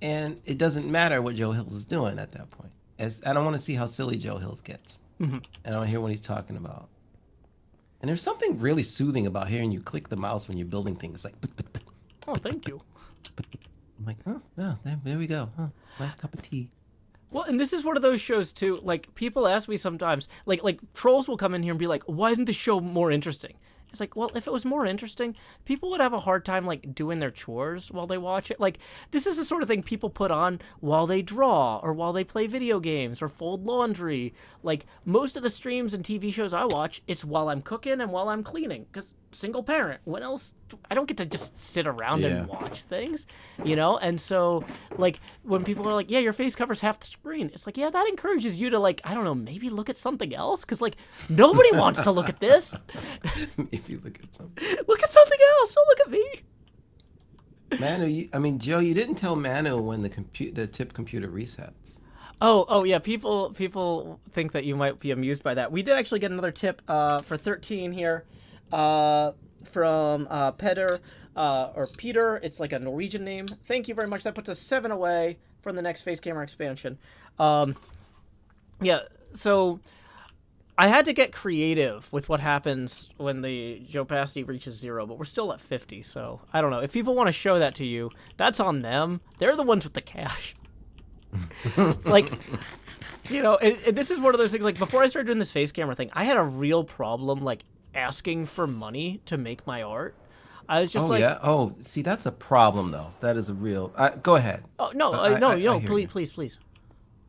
and it doesn't matter what Joe Hills is doing at that point. As I don't want to see how silly Joe Hills gets, and I don't hear what he's talking about. And there's something really soothing about hearing you click the mouse when you're building things. It's like, Oh, thank you. I'm like, oh, yeah, there we go. Huh, nice cup of tea. Well, and this is one of those shows too. Like, people ask me sometimes, like trolls will come in here and be like, "Why isn't the show more interesting?" It's like, well, if it was more interesting, people would have a hard time doing their chores while they watch it. Like, this is the sort of thing people put on while they draw or while they play video games or fold laundry. Like, most of the streams and TV shows I watch, it's while I'm cooking and while I'm cleaning. Because single parent, when else? I don't get to just sit around and watch things, And so, when people are like, "Yeah, your face covers half the screen," it's like, yeah, that encourages you to I don't know, maybe look at something else, because nobody wants to look at this. If you look at something. Look at something else. Don't look at me. Manu, Joe, you didn't tell Manu when the tip computer resets. Oh yeah. People think that you might be amused by that. We did actually get another tip for 13 here, from Peter or Peter. It's like a Norwegian name. Thank you very much. That puts us 7 away from the next face camera expansion. Yeah. So I had to get creative with what happens when the opacity reaches 0, but we're still at 50. So I don't know. If people want to show that to you, that's on them. They're the ones with the cash. This is one of those things. Before I started doing this face camera thing, I had a real problem asking for money to make my art. I was just yeah. Oh, see, that's a problem though. That is a real. Go ahead. Oh no, I hear you. please.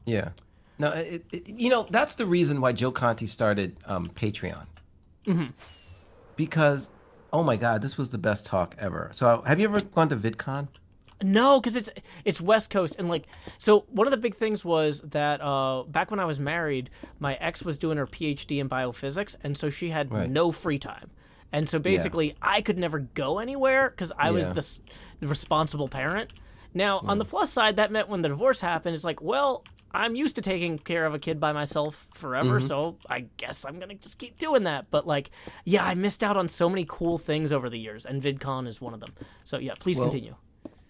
Yeah. No, that's the reason why Joe Conti started Patreon. Because, oh my God, this was the best talk ever. So, have you ever gone to VidCon? No, because it's West Coast, and so one of the big things was that back when I was married, my ex was doing her PhD in biophysics, and so she had no free time, and so basically I could never go anywhere because I was the responsible parent. Now on the plus side, that meant when the divorce happened, it's like, well, I'm used to taking care of a kid by myself forever, so I guess I'm gonna just keep doing that. But I missed out on so many cool things over the years, and VidCon is one of them. So yeah, please continue.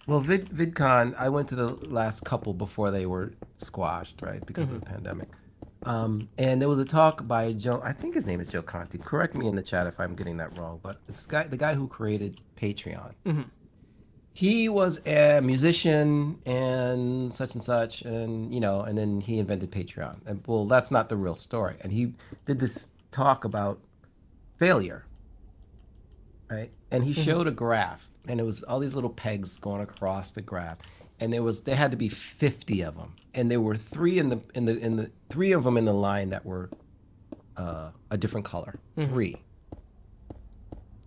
Well, VidCon, I went to the last couple before they were squashed, right, because of the pandemic. And there was a talk by Joe, I think his name is Joe Conti. Correct me in the chat if I'm getting that wrong, but it's the guy who created Patreon. He was a musician and such, and and then he invented Patreon. And well, that's not the real story. And he did this talk about failure, right? And he showed a graph, and it was all these little pegs going across the graph. and there had to be 50 of them, and there were three in the three of them in the line that were a different color. Three.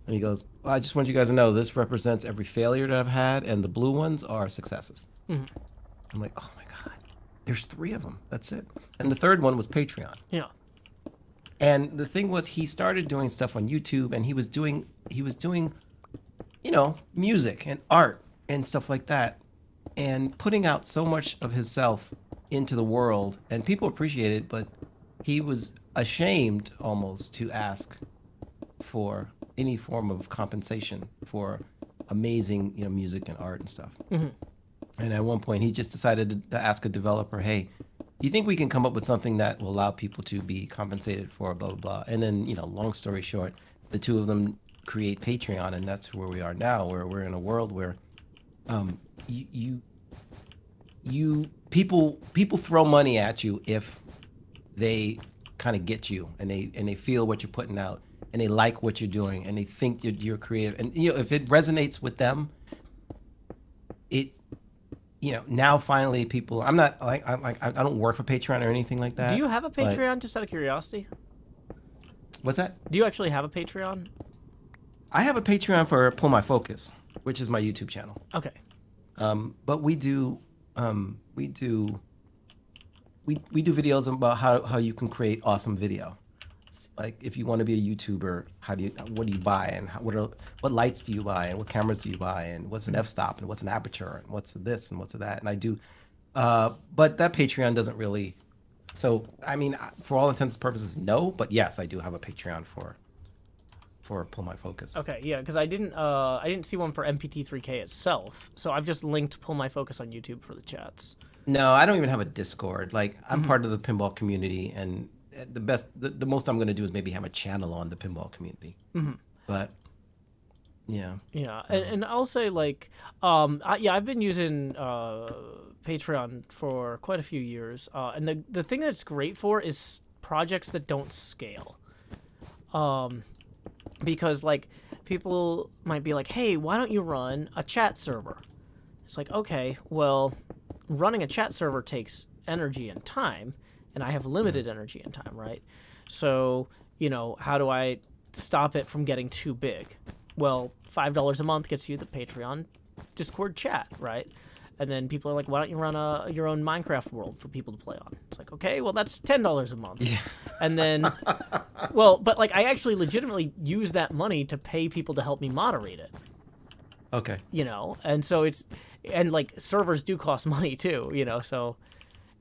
And he goes, well, I just want you guys to know this represents every failure that I've had, and the blue ones are successes. I'm like, oh my God, there's three of them. That's it. And the third one was Patreon. Yeah. And the thing was, he started doing stuff on YouTube, and he was doing, you know, music and art and stuff like that, and putting out so much of himself into the world, and people appreciate it, but he was ashamed almost to ask for any form of compensation for amazing, you know, music and art and stuff. And at one point, he just decided to ask a developer, hey, do you think we can come up with something that will allow people to be compensated for blah, blah, blah? And then, you know, long story short, the two of them create Patreon, and that's where we are now, where we're in a world where people throw money at you if they kind of get you, and they feel what you're putting out, and they like what you're doing, and they think you're creative, and you know, if it resonates with them, you know, now finally people. I don't work for Patreon or anything like that. Do you have a Patreon, just out of curiosity? What's that? Do you actually have a Patreon? I have a Patreon for Pull My Focus, which is my YouTube channel. Okay. But we do videos about how you can create awesome video. Like if you want to be a YouTuber, what do you buy, and what lights do you buy, and what cameras do you buy, and what's an f-stop, and what's an aperture, and what's this and what's that, and I do. But that Patreon doesn't really. So I mean, for all intents and purposes, no. But yes, I do have a Patreon for Pull My Focus. Okay, yeah, because I didn't see one for mpt3k itself, so I've just linked Pull My Focus on YouTube for the chats. No, I don't even have a Discord. Like I'm part of the pinball community, and the most I'm going to do is maybe have a channel on the pinball community. But yeah. And I'll say, like, I've been using Patreon for quite a few years, and the thing that's great for is projects that don't scale, because like people might be like, hey, why don't you run a chat server? It's like, okay, well, running a chat server takes energy and time, and I have limited energy and time, right? So, you know, how do I stop it from getting too big? Well, $5 a month gets you the Patreon Discord chat, right? And then people are like, why don't you run your own Minecraft world for people to play on? It's like, okay, well, that's $10 a month. Yeah. And then, well, but like I actually legitimately use that money to pay people to help me moderate it. Okay. You know, and so and like servers do cost money too, you know, so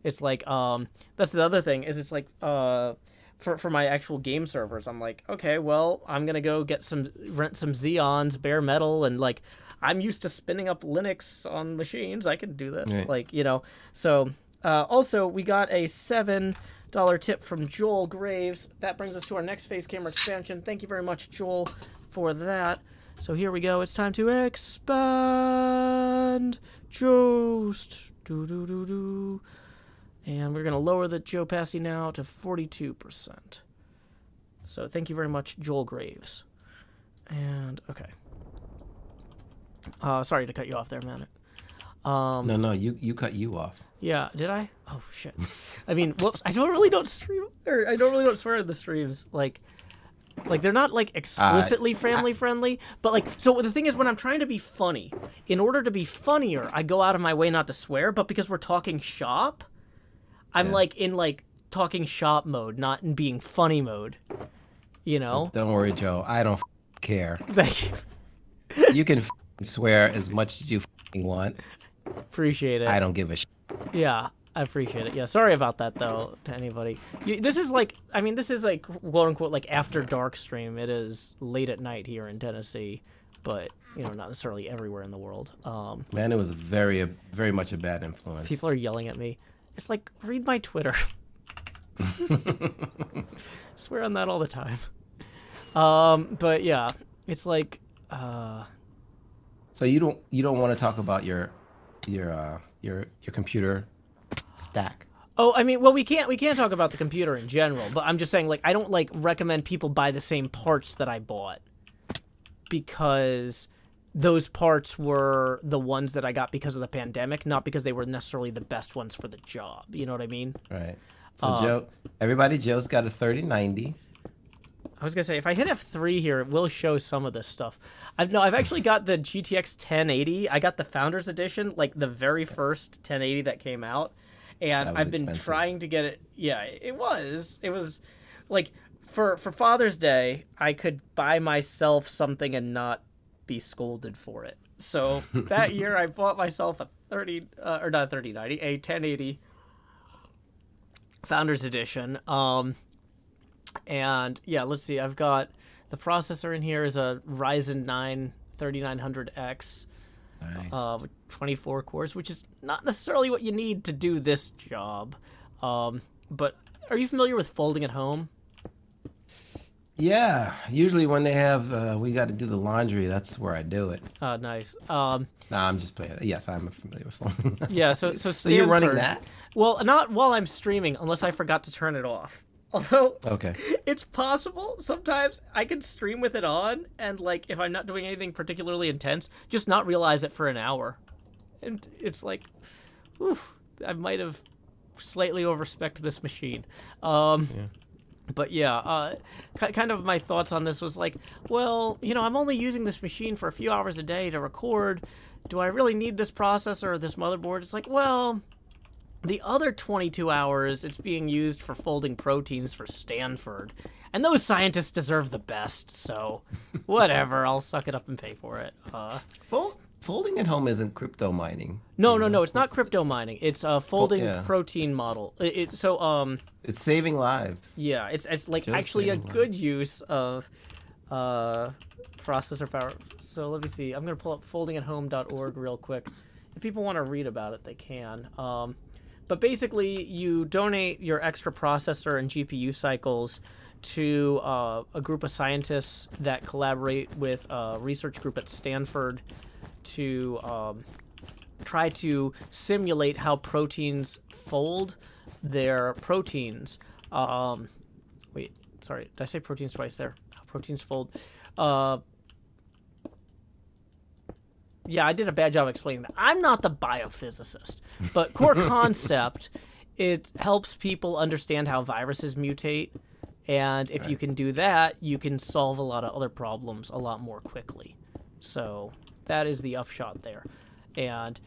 it's like, that's the other thing is it's like, for my actual game servers, I'm like, okay, well, I'm going to go rent some Xeons, bare metal, and like, I'm used to spinning up Linux on machines. I can do this, like, you know, so, also we got a $7 tip from Joel Graves. That brings us to our next face camera expansion. Thank you very much, Joel, for that. So here we go. It's time to expand Jost. And we're going to lower the Joe Passy now to 42%. So thank you very much, Joel Graves. And, okay. Sorry to cut you off there, man. No, you cut you off. Yeah, did I? Oh, shit. I mean, whoops. I don't really don't swear in the streams. Like they're not like explicitly family friendly, but like, so the thing is, when I'm trying to be funny, in order to be funnier, I go out of my way not to swear, but because we're talking shop, I'm like in like talking shop mode, not in being funny mode, you know? Don't worry, Joe. I don't care. Thank you. You can swear as much as you want. Appreciate it. I don't give a Yeah, I appreciate it. Yeah, sorry about that, though, to anybody. This is like, I mean, this is like, quote-unquote, like, after dark stream. It is late at night here in Tennessee, but, you know, not necessarily everywhere in the world. Man, it was very much a bad influence. People are yelling at me. It's like, read my Twitter. Swear on that all the time. But, yeah, it's like... So you don't want to talk about your computer stack? Oh, I mean, well, we can't talk about the computer in general, but I'm just saying, like, I don't like recommend people buy the same parts that I bought, because those parts were the ones that I got because of the pandemic, not because they were necessarily the best ones for the job. You know what I mean? Right. So Joe's got a 3090. I was gonna say, if I hit F3 here, it will show some of this stuff. I've actually got the GTX 1080. I got the Founders Edition, like the very first 1080 that came out, and I've been trying to get it. Yeah, it was like for Father's Day, I could buy myself something and not be scolded for it. So that year, I bought myself a 1080 Founders Edition. And yeah, let's see. I've got the processor in here is a Ryzen 9 3900X, Nice. with 24 cores, which is not necessarily what you need to do this job. But are you familiar with folding at home? Yeah, usually when they have, we got to do the laundry, that's where I do it. Nice. Nah, I'm just playing. Yes, I'm familiar with folding. Yeah. So So you're running Stanford- that? Well, not while I'm streaming, unless I forgot to turn it off. Although Okay. it's possible sometimes I can stream with it on, and like if I'm not doing anything particularly intense, just not realize it for an hour, and it's like, oof, I might have slightly overspec'd this machine. But yeah, kind of my thoughts on this was like, well, I'm only using this machine for a few hours a day to record. Do I really need this processor or this motherboard? It's like, well, the other 22 hours, it's being used for folding proteins for Stanford. And those scientists deserve the best, so whatever, I'll suck it up and pay for it. Folding at home isn't crypto mining. No, it's not crypto mining. It's a folding yeah. protein model. It's saving lives. yeah, it's like Just actually a saving good use of processor power. So let me see. I'm going to pull up foldingathome.org real quick. If people want to read about it, they can. But basically, you donate your extra processor and GPU cycles to a group of scientists that collaborate with a research group at Stanford to try to simulate how proteins fold their proteins. Wait, sorry, did I say proteins twice there? How proteins fold. Yeah, I did a bad job explaining that. I'm not the biophysicist, but core concept, it helps people understand how viruses mutate, and if you can do that, you can solve a lot of other problems a lot more quickly. So that is the upshot there. And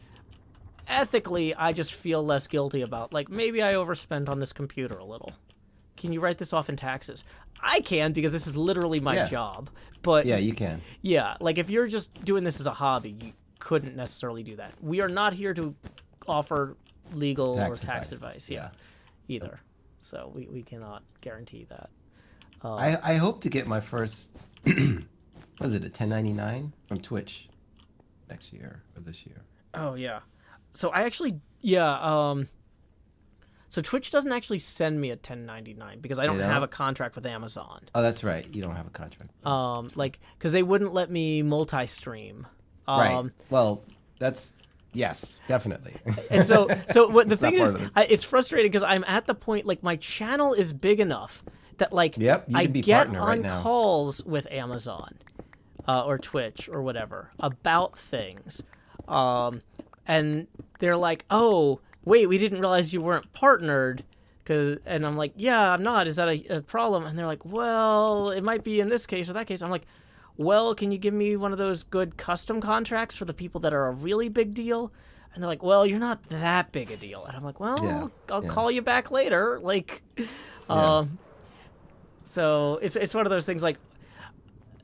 ethically, I just feel less guilty about, like, maybe I overspent on this computer a little. Can you write this off in taxes? I can, because this is literally my job. But Yeah, you can. yeah, like if you're just doing this as a hobby, you couldn't necessarily do that. We are not here to offer legal or tax advice, either. So we cannot guarantee that. I hope to get my first, was it a 1099 from Twitch next year or this year? Oh yeah. So I actually so Twitch doesn't actually send me a 1099 because I don't have a contract with Amazon. Oh, that's right. You don't have a contract. Like because they wouldn't let me multi-stream. Right. Well, that's yes, definitely. And so what the thing is, part of it's frustrating because I'm at the point like my channel is big enough that like Yep, you I could be get partner on right now. calls with Amazon or Twitch or whatever about things, and they're like, "Oh, wait, we didn't realize you weren't partnered." And I'm like, "Yeah, I'm not. Is that a problem?" And they're like, "Well, it might be in this case or that case." I'm like, well, can you give me one of those good custom contracts for the people that are a really big deal? And they're like, well, you're not that big a deal. And I'm like, well, I'll call you back later. Like, so it's one of those things like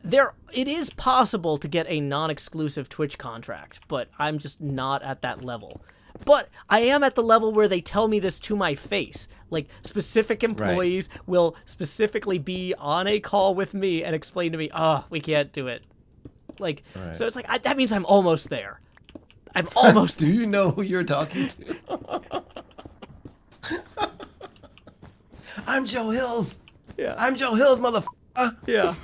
it is possible to get a non-exclusive Twitch contract, but I'm just not at that level. But I am at the level where they tell me this to my face. Like, specific employees will specifically be on a call with me and explain to me, oh, we can't do it. Like, so it's like, that means I'm almost there. I'm almost Do you know who you're talking to? I'm Joe Hills. Yeah. I'm Joe Hills, motherfucker. Yeah.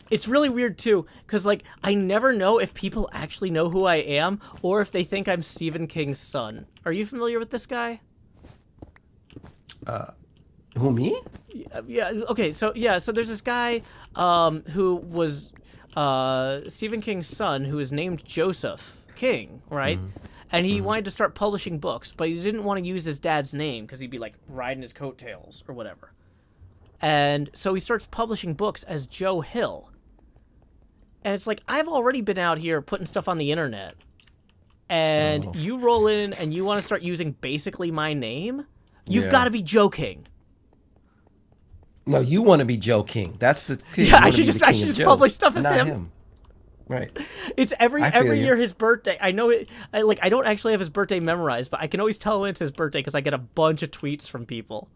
It's really weird, too, because, like, I never know if people actually know who I am or if they think I'm Stephen King's son. Are you familiar with this guy? Who, me? Yeah, okay, so there's this guy who was Stephen King's son, who is named Joseph King, right? And he wanted to start publishing books, but he didn't want to use his dad's name because he'd be like riding his coattails or whatever. And so he starts publishing books as Joe Hill. And it's like, I've already been out here putting stuff on the internet. And you roll in and you want to start using basically my name? You've got to be Joe King. No, you want to be Joe King. That's the kid. Yeah, I should just publish stuff as not him. Right. It's every year his birthday. I know it. I don't actually have his birthday memorized, but I can always tell when it's his birthday because I get a bunch of tweets from people.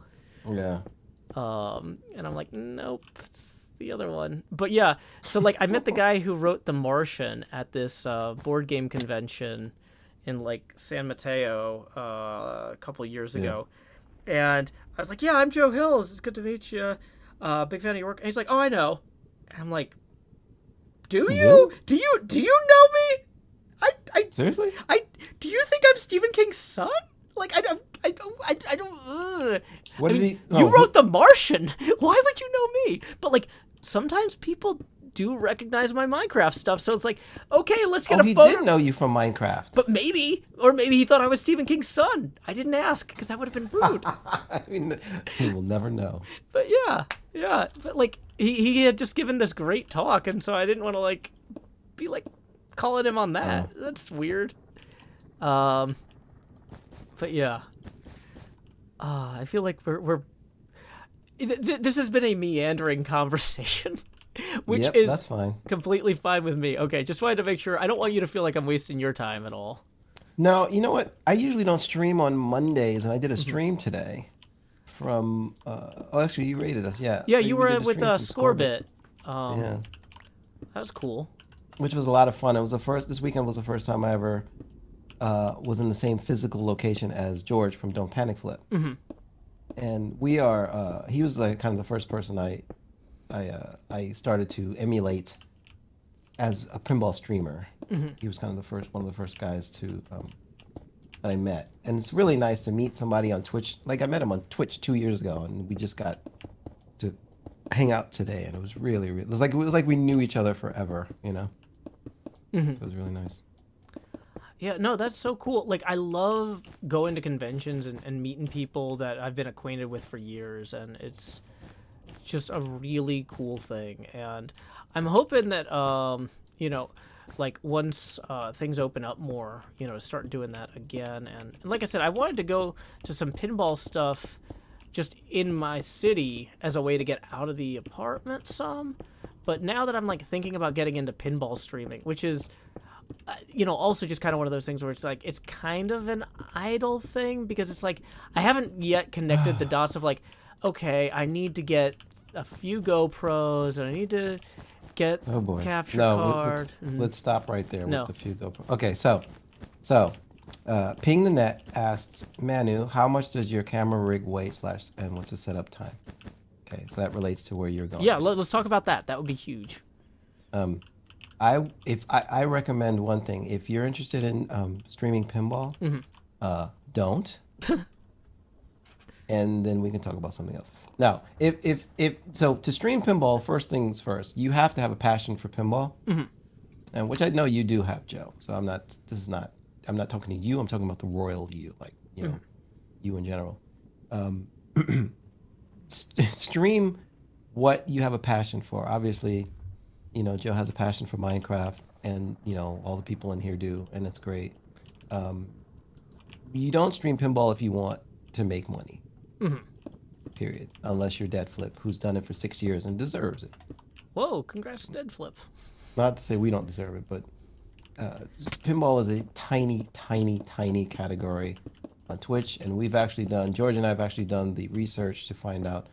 Yeah. And I'm like, nope, it's the other one. But yeah, so like I met the guy who wrote The Martian at this board game convention in like San Mateo a couple of years ago, and I was like, yeah, I'm Joe Hills. It's good to meet you. Big fan of your work. And he's like, oh, I know. And I'm like, do you? Do you know me? I Seriously? Do you think I'm Stephen King's son? Like I don't. What did he? You wrote The Martian. Why would you know me? But like sometimes people do recognize my Minecraft stuff, so it's like, okay, let's get a photo. He did know you from Minecraft. But maybe he thought I was Stephen King's son. I didn't ask because that would have been rude. I mean, he will never know. But yeah. But like he had just given this great talk, and so I didn't want to like be like calling him on that. That's weird. But yeah. I feel like we're this has been a meandering conversation. Which is that's fine. Completely fine with me. Okay, just wanted to make sure. I don't want you to feel like I'm wasting your time at all. No, you know what? I usually don't stream on Mondays, and I did a stream today from... actually, you rated us, yeah. Yeah, you were with Scorebit. Yeah. That was cool. Which was a lot of fun. It was this weekend was the first time I ever was in the same physical location as George from Don't Panic Flip. Mm-hmm. And we are... he was like kind of the first person I started to emulate as a pinball streamer. Mm-hmm. He was kind of one of the first guys that I met, and it's really nice to meet somebody on Twitch. Like I met him on Twitch 2 years ago, and we just got to hang out today, and it was really it was like we knew each other forever, you know. Mm-hmm. So it was really nice. Yeah, no, that's so cool. Like I love going to conventions and meeting people that I've been acquainted with for years, and it's just a really cool thing. And I'm hoping that like once things open up more, start doing that again. And like I said, I wanted to go to some pinball stuff just in my city as a way to get out of the apartment some. But now that I'm like thinking about getting into pinball streaming, which is also just kind of one of those things where it's like it's kind of an idle thing, because it's like I haven't yet connected the dots of like, okay, I need to get a few GoPros and I need to get capture card. Let's stop right there with the few GoPros. Okay, so Ping the Net asked Manu, how much does your camera rig weigh / and what's the setup time? Okay, so that relates to where you're going. Yeah, let's talk about that. That would be huge. I recommend one thing. If you're interested in streaming pinball, don't. And then we can talk about something else. Now, if to stream pinball, first things first, you have to have a passion for pinball, and which I know you do have, Joe. So I'm not talking to you. I'm talking about the royal you, like you in general. Stream what you have a passion for. Obviously, Joe has a passion for Minecraft, and all the people in here do, and it's great. You don't stream pinball if you want to make money. Period. Unless you're Dead Flip, who's done it for 6 years and deserves it. Whoa, congrats to Dead Flip. Not to say we don't deserve it, but pinball is a tiny, tiny, tiny category on Twitch, and George and I have actually done the research to find out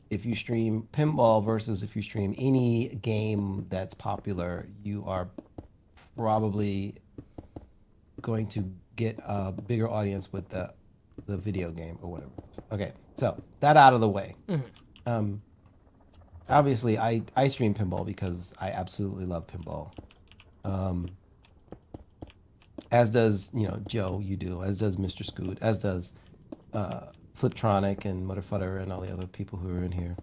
if you stream pinball versus if you stream any game that's popular, you are probably going to get a bigger audience with the video game or whatever. Okay, so that out of the way. Obviously, I stream pinball because I absolutely love pinball. As does Joe, you do. As does Mr. Scoot. As does Fliptronic and Motherfutter and all the other people who are in here.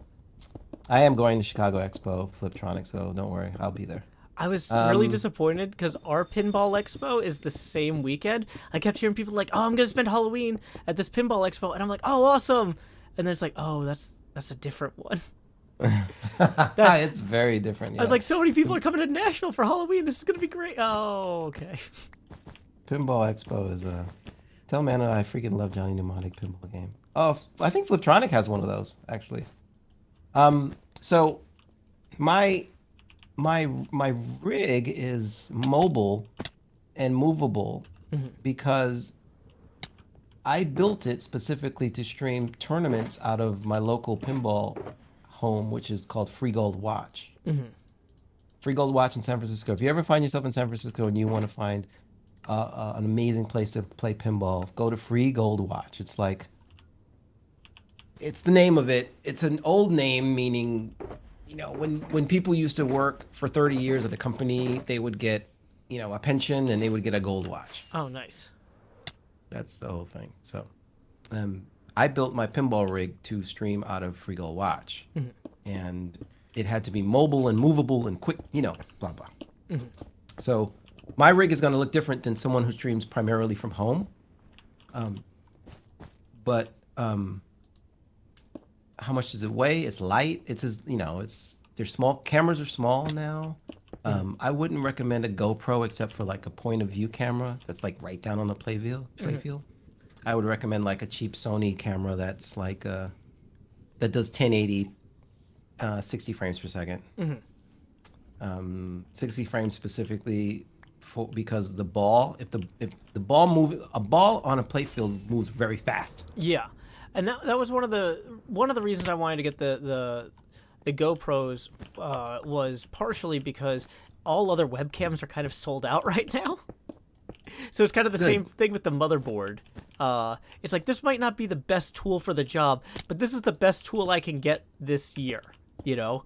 I am going to Chicago Expo Fliptronic, so don't worry, I'll be there. I was really disappointed because our Pinball Expo is the same weekend. I kept hearing people like, "Oh, I'm gonna spend Halloween at this Pinball Expo," and I'm like, "Oh, awesome!" And then it's like, "Oh, that's a different one." It's very different. Yeah. I was like, "So many people are coming to Nashville for Halloween. This is gonna be great." Oh, okay. Pinball Expo is a. Tell Manu I freaking love Johnny Mnemonic pinball game. Oh, I think Fliptronic has one of those actually. So my rig is mobile and movable because I built it specifically to stream tournaments out of my local pinball home, which is called Free Gold Watch. Free Gold Watch in San Francisco. If you ever find yourself in San Francisco and you want to find an amazing place to play pinball, go to Free Gold Watch. It's like, it's the name of it. It's an old name meaning, when people used to work for 30 years at a company, they would get, a pension and they would get a gold watch. Oh, nice. That's the whole thing. So, I built my pinball rig to stream out of Free Gold Watch, and it had to be mobile and movable and quick, blah blah. So, my rig is going to look different than someone who streams primarily from home. But how much does it weigh? It's light. They're small. Cameras are small now. I wouldn't recommend a GoPro except for like a point of view camera that's like right down on the playfield. I would recommend like a cheap Sony camera that's like that does 1080, 60 frames per second. 60 frames specifically because the ball, if the ball a ball on a playfield moves very fast. Yeah, and that was one of the reasons I wanted to get the GoPros was partially because all other webcams are kind of sold out right now. So it's kind of the same thing with the motherboard. It's like, this might not be the best tool for the job, but this is the best tool I can get this year, No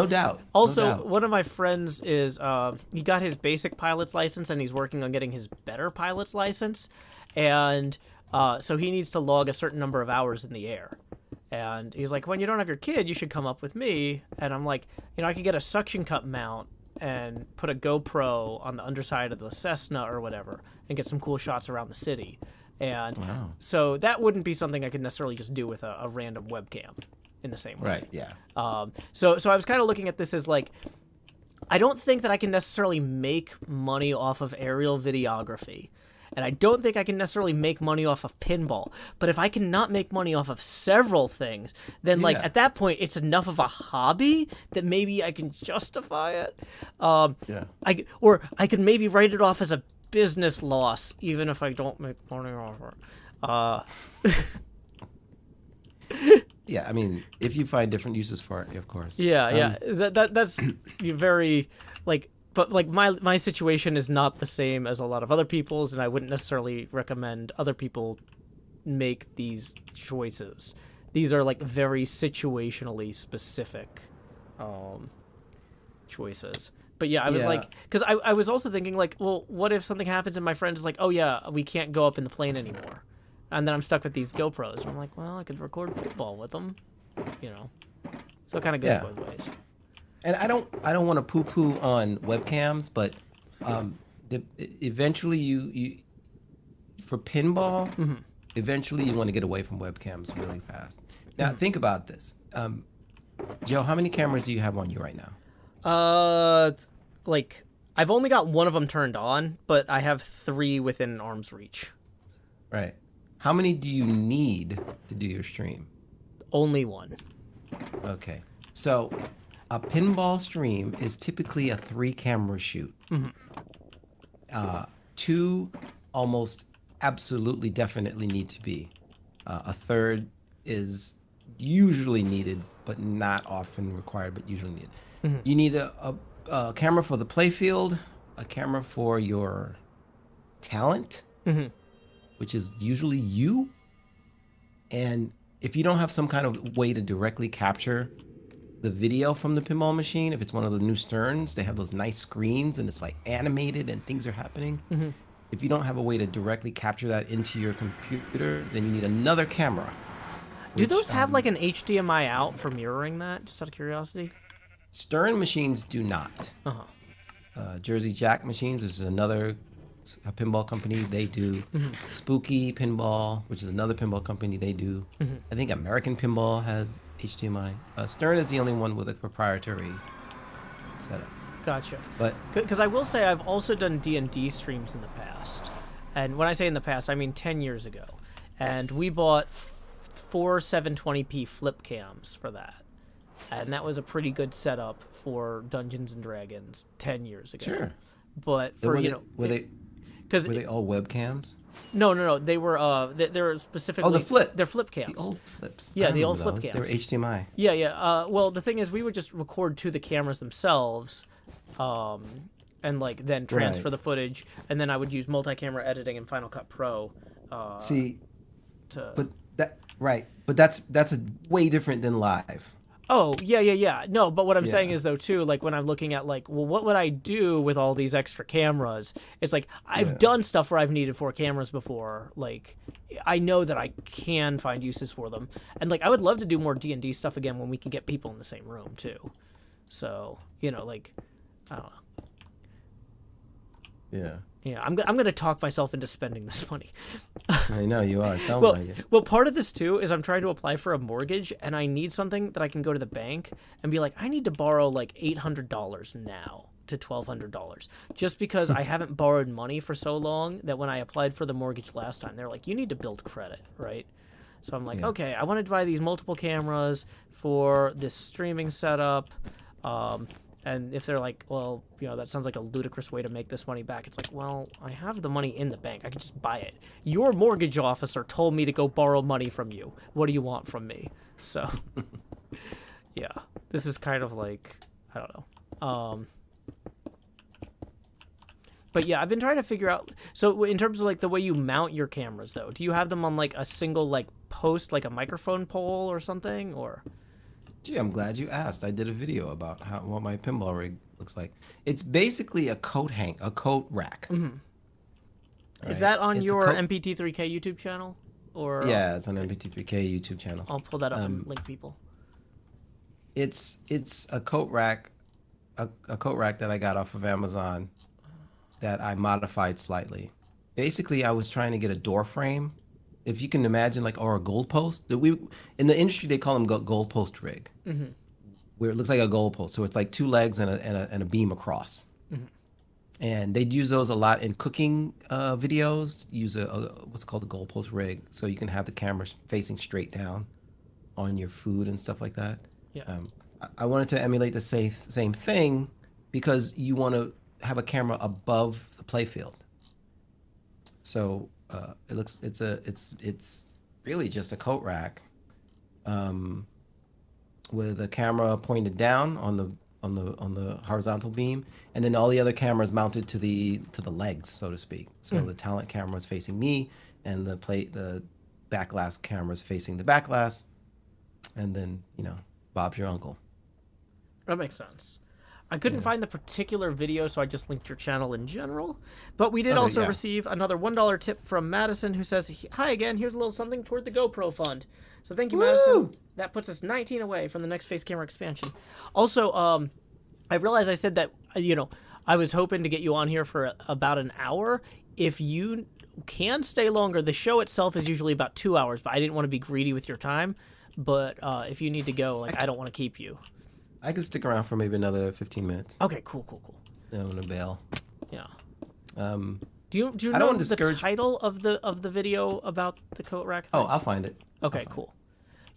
doubt. Also, one of my friends is he got his basic pilot's license and he's working on getting his better pilot's license, and so he needs to log a certain number of hours in the air. And he's like, when you don't have your kid, you should come up with me. And I'm like, I could get a suction cup mount and put a GoPro on the underside of the Cessna or whatever and get some cool shots around the city. And so that wouldn't be something I could necessarily just do with a random webcam in the same way. Right, yeah. So I was kind of looking at this as like, I don't think that I can necessarily make money off of aerial videography. And I don't think I can necessarily make money off of pinball. But if I cannot make money off of several things, then like at that point, it's enough of a hobby that maybe I can justify it. I could maybe write it off as a business loss, even if I don't make money off it. Yeah, I mean, if you find different uses for it, of course. Yeah. That's very like. But like my situation is not the same as a lot of other people's, and I wouldn't necessarily recommend other people make these choices. These are like very situationally specific choices. But yeah, I was like, because I was also thinking like, well, what if something happens and my friend is like, oh yeah, we can't go up in the plane anymore, and then I'm stuck with these GoPros. And I'm like, well, I could record football with them, So it kind of goes both ways. And I don't want to poo-poo on webcams, but eventually you for pinball, eventually you want to get away from webcams really fast. Now think about this, Joe. How many cameras do you have on you right now? Like I've only got one of them turned on, but I have 3 within arm's reach. Right. How many do you need to do your stream? Only 1. Okay. So a pinball stream is typically a 3-camera shoot. 2 almost absolutely definitely need to be. A third is usually needed, but not often required, but usually needed. You need a camera for the playfield, a camera for your talent, which is usually you. And if you don't have some kind of way to directly capture the video from the pinball machine, if it's one of the new Sterns, they have those nice screens and it's like animated and things are happening. If you don't have a way to directly capture that into your computer, then you need another camera. Do those have like an HDMI out for mirroring that, just out of curiosity? Stern machines do not. Jersey Jack Machines, which is another pinball company. They do Spooky Pinball, which is another pinball company. They do. I think American Pinball has HDMI. Stern is the only one with a proprietary setup. Gotcha. But Because I will say I've also done D&D streams in the past. And when I say in the past, I mean 10 years ago. And we bought 4 720p flip cams for that. And that was a pretty good setup for Dungeons and Dragons 10 years ago. Sure. But for, were they all webcams? No. They were they're specifically they're flip cams. The old flips. Yeah, I the old remember flip those. cams. They were HDMI. Yeah. Well, the thing is, we would just record to the cameras themselves, and like then transfer the footage, and then I would use multi-camera editing in Final Cut Pro. But that's a way different than live. Oh, yeah. No, but what I'm saying is, though, too, like, when I'm looking at, like, well, what would I do with all these extra cameras? It's like, I've done stuff where I've needed 4 cameras before. Like, I know that I can find uses for them. And, like, I would love to do more D&D stuff again when we can get people in the same room, too. So, like, I don't know. Yeah. Yeah, I'm going to talk myself into spending this money. I know you are. It sounds like it. Well, part of this, too, is I'm trying to apply for a mortgage, and I need something that I can go to the bank and be like, I need to borrow, like, $800 now to $1,200. Just because I haven't borrowed money for so long that when I applied for the mortgage last time, they're like, you need to build credit, right? So I'm like, okay, I wanted to buy these multiple cameras for this streaming setup. And if they're like, well, that sounds like a ludicrous way to make this money back. It's like, well, I have the money in the bank. I can just buy it. Your mortgage officer told me to go borrow money from you. What do you want from me? So, yeah, this is kind of like, I don't know. But yeah, I've been trying to figure out. So in terms of like the way you mount your cameras, though, do you have them on like a single like post, like a microphone pole or something, or? Gee, I'm glad you asked. I did a video about what my pinball rig looks like. It's basically a coat rack. Mm-hmm. Right? Is that on your mpt3k YouTube channel? Or yeah, it's on mpt3k YouTube channel. I'll pull that up and link people. It's a coat rack, a coat rack that I got off of Amazon that I modified slightly. Basically, I was trying to get a door frame. If you can imagine, like, or a goalpost. In the industry, they call them goalpost rig, where it looks like a goalpost. So it's like 2 legs and a beam across. And they'd use those a lot in cooking videos. Use what's called a goalpost rig, so you can have the camera facing straight down on your food and stuff like that. Yeah. I wanted to emulate the same thing because you want to have a camera above the playfield. So. It's really just a coat rack, with a camera pointed down on the horizontal beam, and then all the other cameras mounted to the legs, so to speak. So the talent camera is facing me, and the backglass camera is facing the backglass, and then Bob's your uncle. That makes sense. I couldn't find the particular video, so I just linked your channel in general. But we did also receive another $1 tip from Madison, who says, hi again, here's a little something toward the GoPro fund. So thank you, Madison. That puts us 19 away from the next face camera expansion. Also, I realized I said that, I was hoping to get you on here for about an hour. If you can stay longer, the show itself is usually about 2 hours, but I didn't want to be greedy with your time. But if you need to go, I don't want to keep you. I could stick around for maybe another 15 minutes. Okay, cool. Then I'm gonna bail. Yeah. Do you know the title of the video about the coat rack thing? Oh, I'll find it. Okay, cool.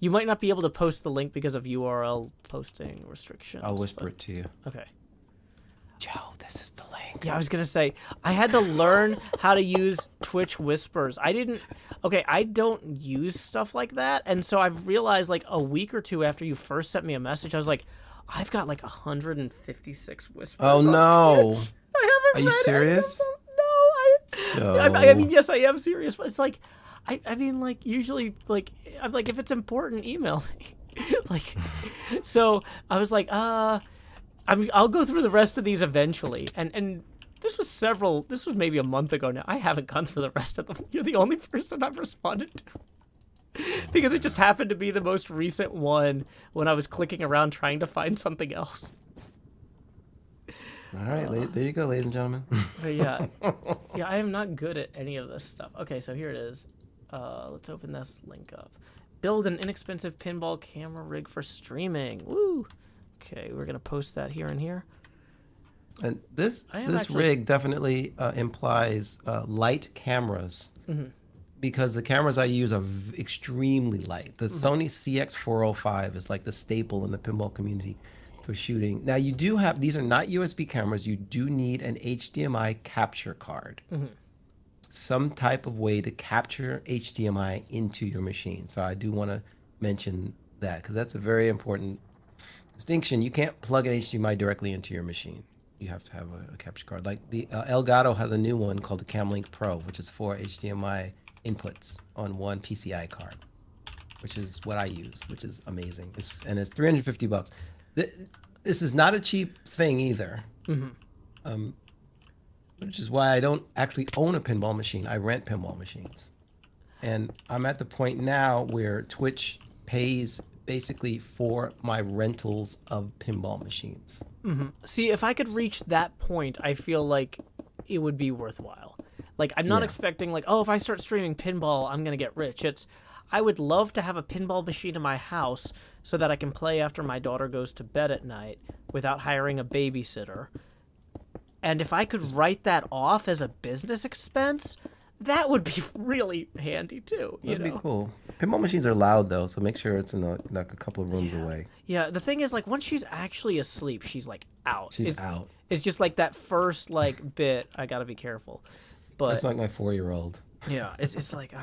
You might not be able to post the link because of URL posting restrictions. I'll whisper it to you. Okay. Joe, this is the link. Yeah, I was gonna say I had to learn how to use Twitch whispers. I don't use stuff like that, and so I've realized like a week or two after you first sent me a message, I was like, I've got like 156 whispers. Oh no! I haven't. Are you serious? No, I mean, yes, I am serious, but it's like, I mean, like usually, like I'm like, if it's important, email me. Like, so I was like, I'll go through the rest of these eventually, and this was maybe a month ago now. I haven't gone through the rest of them. You're the only person I've responded to. Because it just happened to be the most recent one when I was clicking around trying to find something else. All right, there you go, ladies and gentlemen. But yeah, yeah, I am not good at any of this stuff. Okay, so here it is. Let's open this link up. Build an inexpensive pinball camera rig for streaming. Woo! Okay, we're gonna post that here and here. And this actually- rig definitely implies light cameras, because the cameras I use are extremely light. The Sony CX405 is like the staple in the pinball community for shooting. Now you do have, these are not USB cameras. You do need an HDMI capture card, some type of way to capture HDMI into your machine. So I do want to mention that, because that's a very important distinction. You can't plug an HDMI directly into your machine. You have to have a capture card. Like the Elgato has a new one called the CamLink Pro, which is 4 HDMI inputs on one PCI card, which is what I use, which is amazing. And it's $350. This is not a cheap thing either, which is why I don't actually own a pinball machine. I rent pinball machines. And I'm at the point now where Twitch pays basically for my rentals of pinball machines. See, if I could reach that point, I feel like it would be worthwhile. Like, I'm not expecting, like, oh, if I start streaming pinball, I'm going to get rich. I would love to have a pinball machine in my house so that I can play after my daughter goes to bed at night without hiring a babysitter. And if I could write that off as a business expense, that would be really handy too. That'd be cool. Pinball machines are loud though, so make sure it's in like a couple of rooms away. Yeah, the thing is, like, once she's actually asleep, she's like out. She's out. It's just like that first like bit. I gotta be careful. But It's like my 4-year-old. yeah, it's like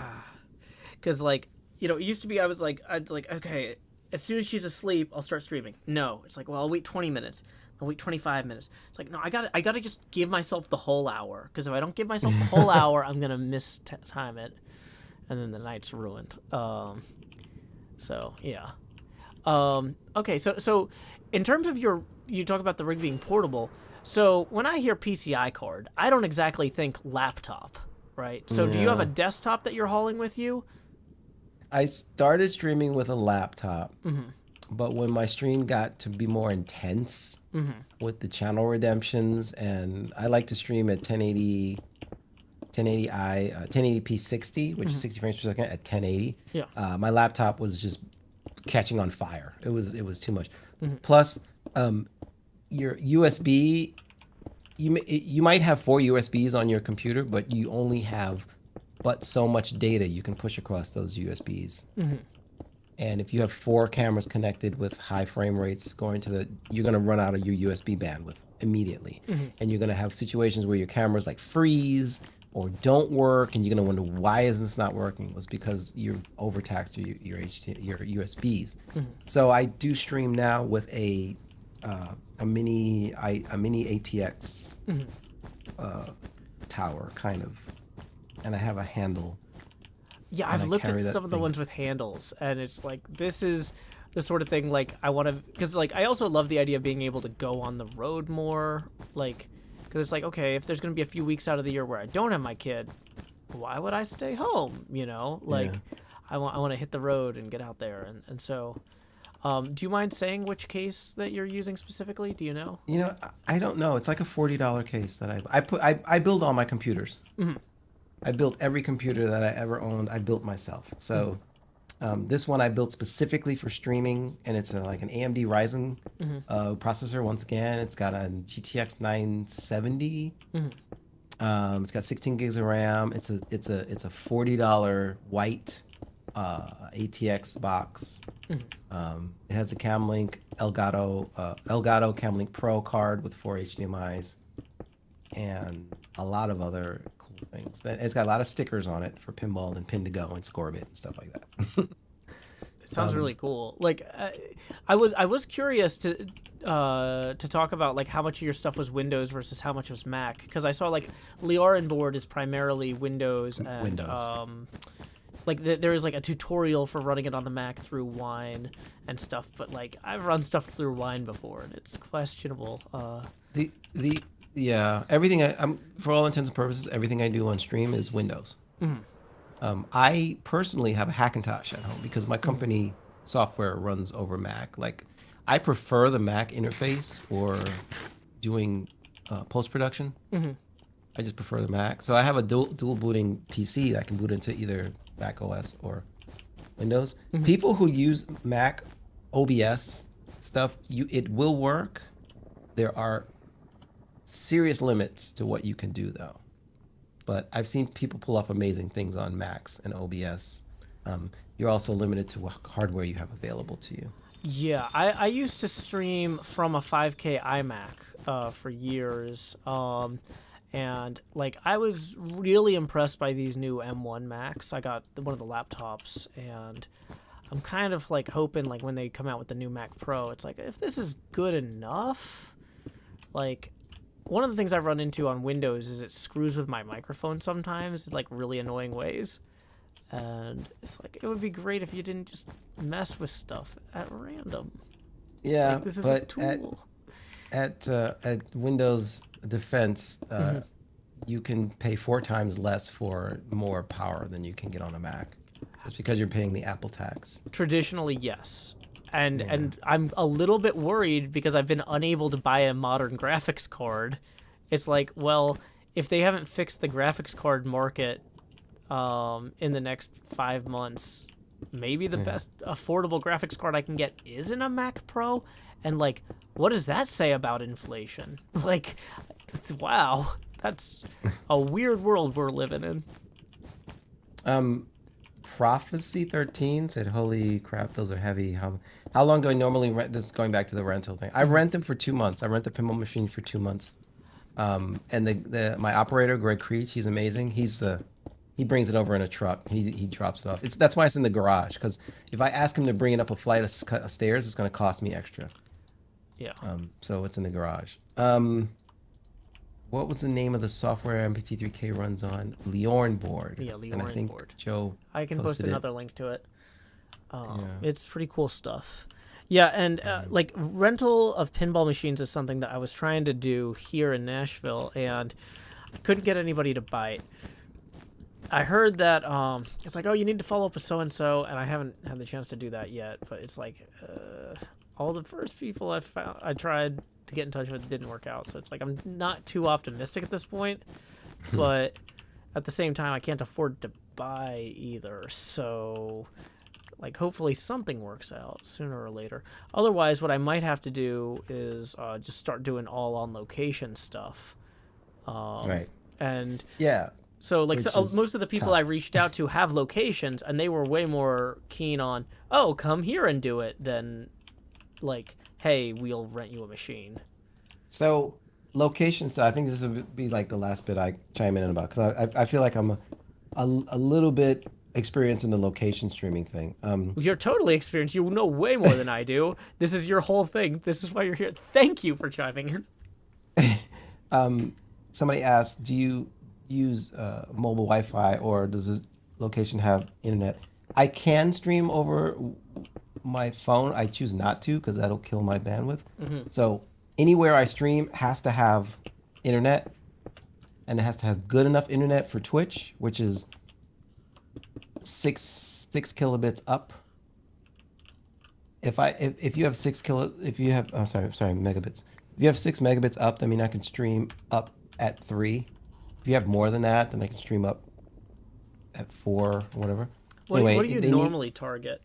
because like, you know, it used to be I'd like, okay, as soon as she's asleep, I'll start streaming. No, it's like, well, I'll wait 20 minutes. I'll wait 25 minutes. It's like, no, I gotta just give myself the whole hour, because if I don't give myself the whole hour, I'm gonna miss time it, and then the night's ruined. So yeah. Okay, so in terms of you talk about the rig being portable. So when I hear PCI card, I don't exactly think laptop, right? So do you have a desktop that you're hauling with you? I started streaming with a laptop, but when my stream got to be more intense with the channel redemptions, and I like to stream at 1080i, 1080p 60, which is 60 frames per second at 1080. Yeah. My laptop was just catching on fire. It was too much. Plus, your USB, you might have 4 USBs on your computer, but you only have but so much data you can push across those USBs. And if you have 4 cameras connected with high frame rates going to you're going to run out of your USB bandwidth immediately. And you're going to have situations where your cameras like freeze or don't work, and you're going to wonder, why is this not working? It was because you've overtaxed your USBs. So I do stream now with a mini ATX tower, kind of, and I have a handle. Yeah, I've looked at some of the ones with handles, and it's like, this is the sort of thing, like, I want to, because, like, I also love the idea of being able to go on the road more, like, because it's like, okay, if there's going to be a few weeks out of the year where I don't have my kid, why would I stay home, you know? Like, I want to hit the road and get out there, and so, do you mind saying which case that you're using specifically? Do you know? You know, I don't know. It's like a $40 case that I build all my computers. I built every computer that I ever owned. I built myself. So this one I built specifically for streaming, and it's like an AMD Ryzen processor. Once again, it's got a GTX 970. It's got 16 gigs of RAM. It's a $40 white ATX box. It has a CamLink Elgato CamLink Pro card with 4 HDMIs and a lot of other things. But it's got a lot of stickers on it for pinball and pin to go and scorebit and stuff like that. It sounds really cool. Like, I was curious to talk about like how much of your stuff was Windows versus how much was Mac, because I saw like Leorin board is primarily Windows. And, like there is like a tutorial for running it on the Mac through Wine and stuff, but like I've run stuff through Wine before and it's questionable. Everything I'm for all intents and purposes, everything I do on stream is Windows. I personally have a Hackintosh at home because my company software runs over Mac. Like, I prefer the Mac interface for doing post production. I just prefer the Mac. So I have a dual booting PC that I can boot into either Mac OS or Windows. People who use Mac OBS stuff, it will work. There are serious limits to what you can do though. But I've seen people pull off amazing things on Macs and OBS. You're also limited to what hardware you have available to you. Yeah, I used to stream from a 5K iMac for years. And like I was really impressed by these new M1 Macs. I got one of the laptops, and I'm kind of like hoping like when they come out with the new Mac Pro, it's like if this is good enough. Like one of the things I've run into on Windows is it screws with my microphone sometimes in like really annoying ways. And it's like it would be great if you didn't just mess with stuff at random. Yeah, like, this is but a tool. at Windows Defense, you can pay 4 times less for more power than you can get on a Mac. It's because you're paying the Apple tax. Traditionally, yes. And I'm a little bit worried because I've been unable to buy a modern graphics card. It's like, well, if they haven't fixed the graphics card market in the next 5 months, maybe the best affordable graphics card I can get isn't a Mac Pro. And like, what does that say about inflation? Like, wow, that's a weird world we're living in. Prophecy 13 said, "Holy crap, those are heavy. How long do I normally rent?" This is going back to the rental thing. I rent them for 2 months. I rent the pinball machine for 2 months. And my operator, Greg Creech, he's amazing. He brings it over in a truck. He drops it off. That's why it's in the garage, because if I ask him to bring it up a flight of stairs, it's going to cost me extra. Yeah. So it's in the garage. What was the name of the software mpt3k runs on? Liorn board. Yeah, Liorn and I think board. Joe I can post posted another link to it. Yeah. It's pretty cool stuff. Yeah, and like rental of pinball machines is something that I was trying to do here in Nashville, and I couldn't get anybody to bite. I heard that it's like, oh, you need to follow up with so and so, and I haven't had the chance to do that yet. But it's like all the first people I tried to get in touch with didn't work out, so it's like I'm not too optimistic at this point. But at the same time, I can't afford to buy either, so like hopefully something works out sooner or later. Otherwise, what I might have to do is just start doing all on location stuff. Right. And Yeah. so like most of the people tough. I reached out to have locations, and they were way more keen on, oh, come here and do it, than like, hey, we'll rent you a machine. So locations, I think this will be like the last bit I chime in about, because I feel like I'm a little bit experienced in the location streaming thing. You're totally experienced. You know way more than I do. This is your whole thing. This is why you're here. Thank you for chiming in. Somebody asked, do you use mobile Wi-Fi, or does this location have internet? I can stream over my phone. I choose not to, because that'll kill my bandwidth. So anywhere I stream has to have internet, and it has to have good enough internet for Twitch, which is 6 kilobits up. If you have megabits. If you have 6 megabits up, that means I can stream up at 3. If you have more than that, then I can stream up at 4 or whatever. What do you normally target?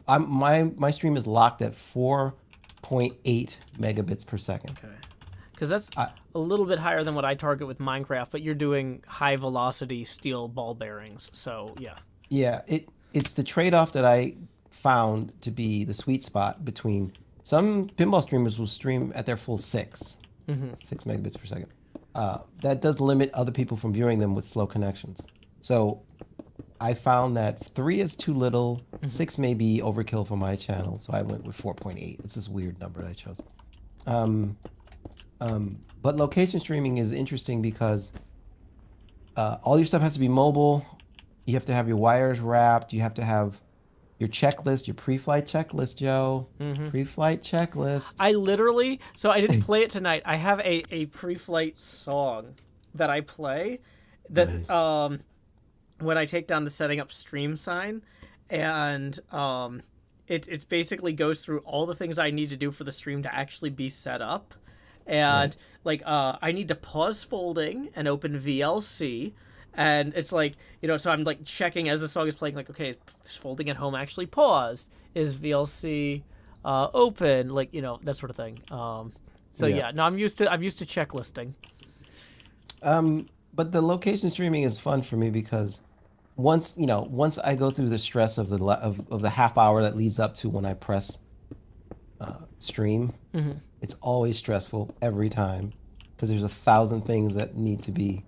My stream is locked at 4.8 megabits per second. Okay. Because that's a little bit higher than what I target with Minecraft, but you're doing high velocity steel ball bearings, so yeah. Yeah, it's the trade-off that I found to be the sweet spot between some pinball streamers will stream at their full 6 megabits per second. That does limit other people from viewing them with slow connections. So I found that 3 is too little, 6 may be overkill for my channel, so I went with 4.8. It's this weird number that I chose. But location streaming is interesting because all your stuff has to be mobile. You have to have your wires wrapped. You have to have your checklist, your pre-flight checklist, Joe. Pre-flight checklist. I literally, so I didn't play it tonight. I have a pre-flight song that I play that Nice. When I take down the setting up stream sign, and it's basically goes through all the things I need to do for the stream to actually be set up. and like I need to pause folding and open VLC, and it's like, so I'm like checking as the song is playing, like, okay, is folding at home actually paused? Is VLC open? Like, that sort of thing. So yeah, no, I'm used to checklisting. But the location streaming is fun for me because once I go through the stress of the half hour that leads up to when I press stream, it's always stressful every time because there's 1,000 things that need to be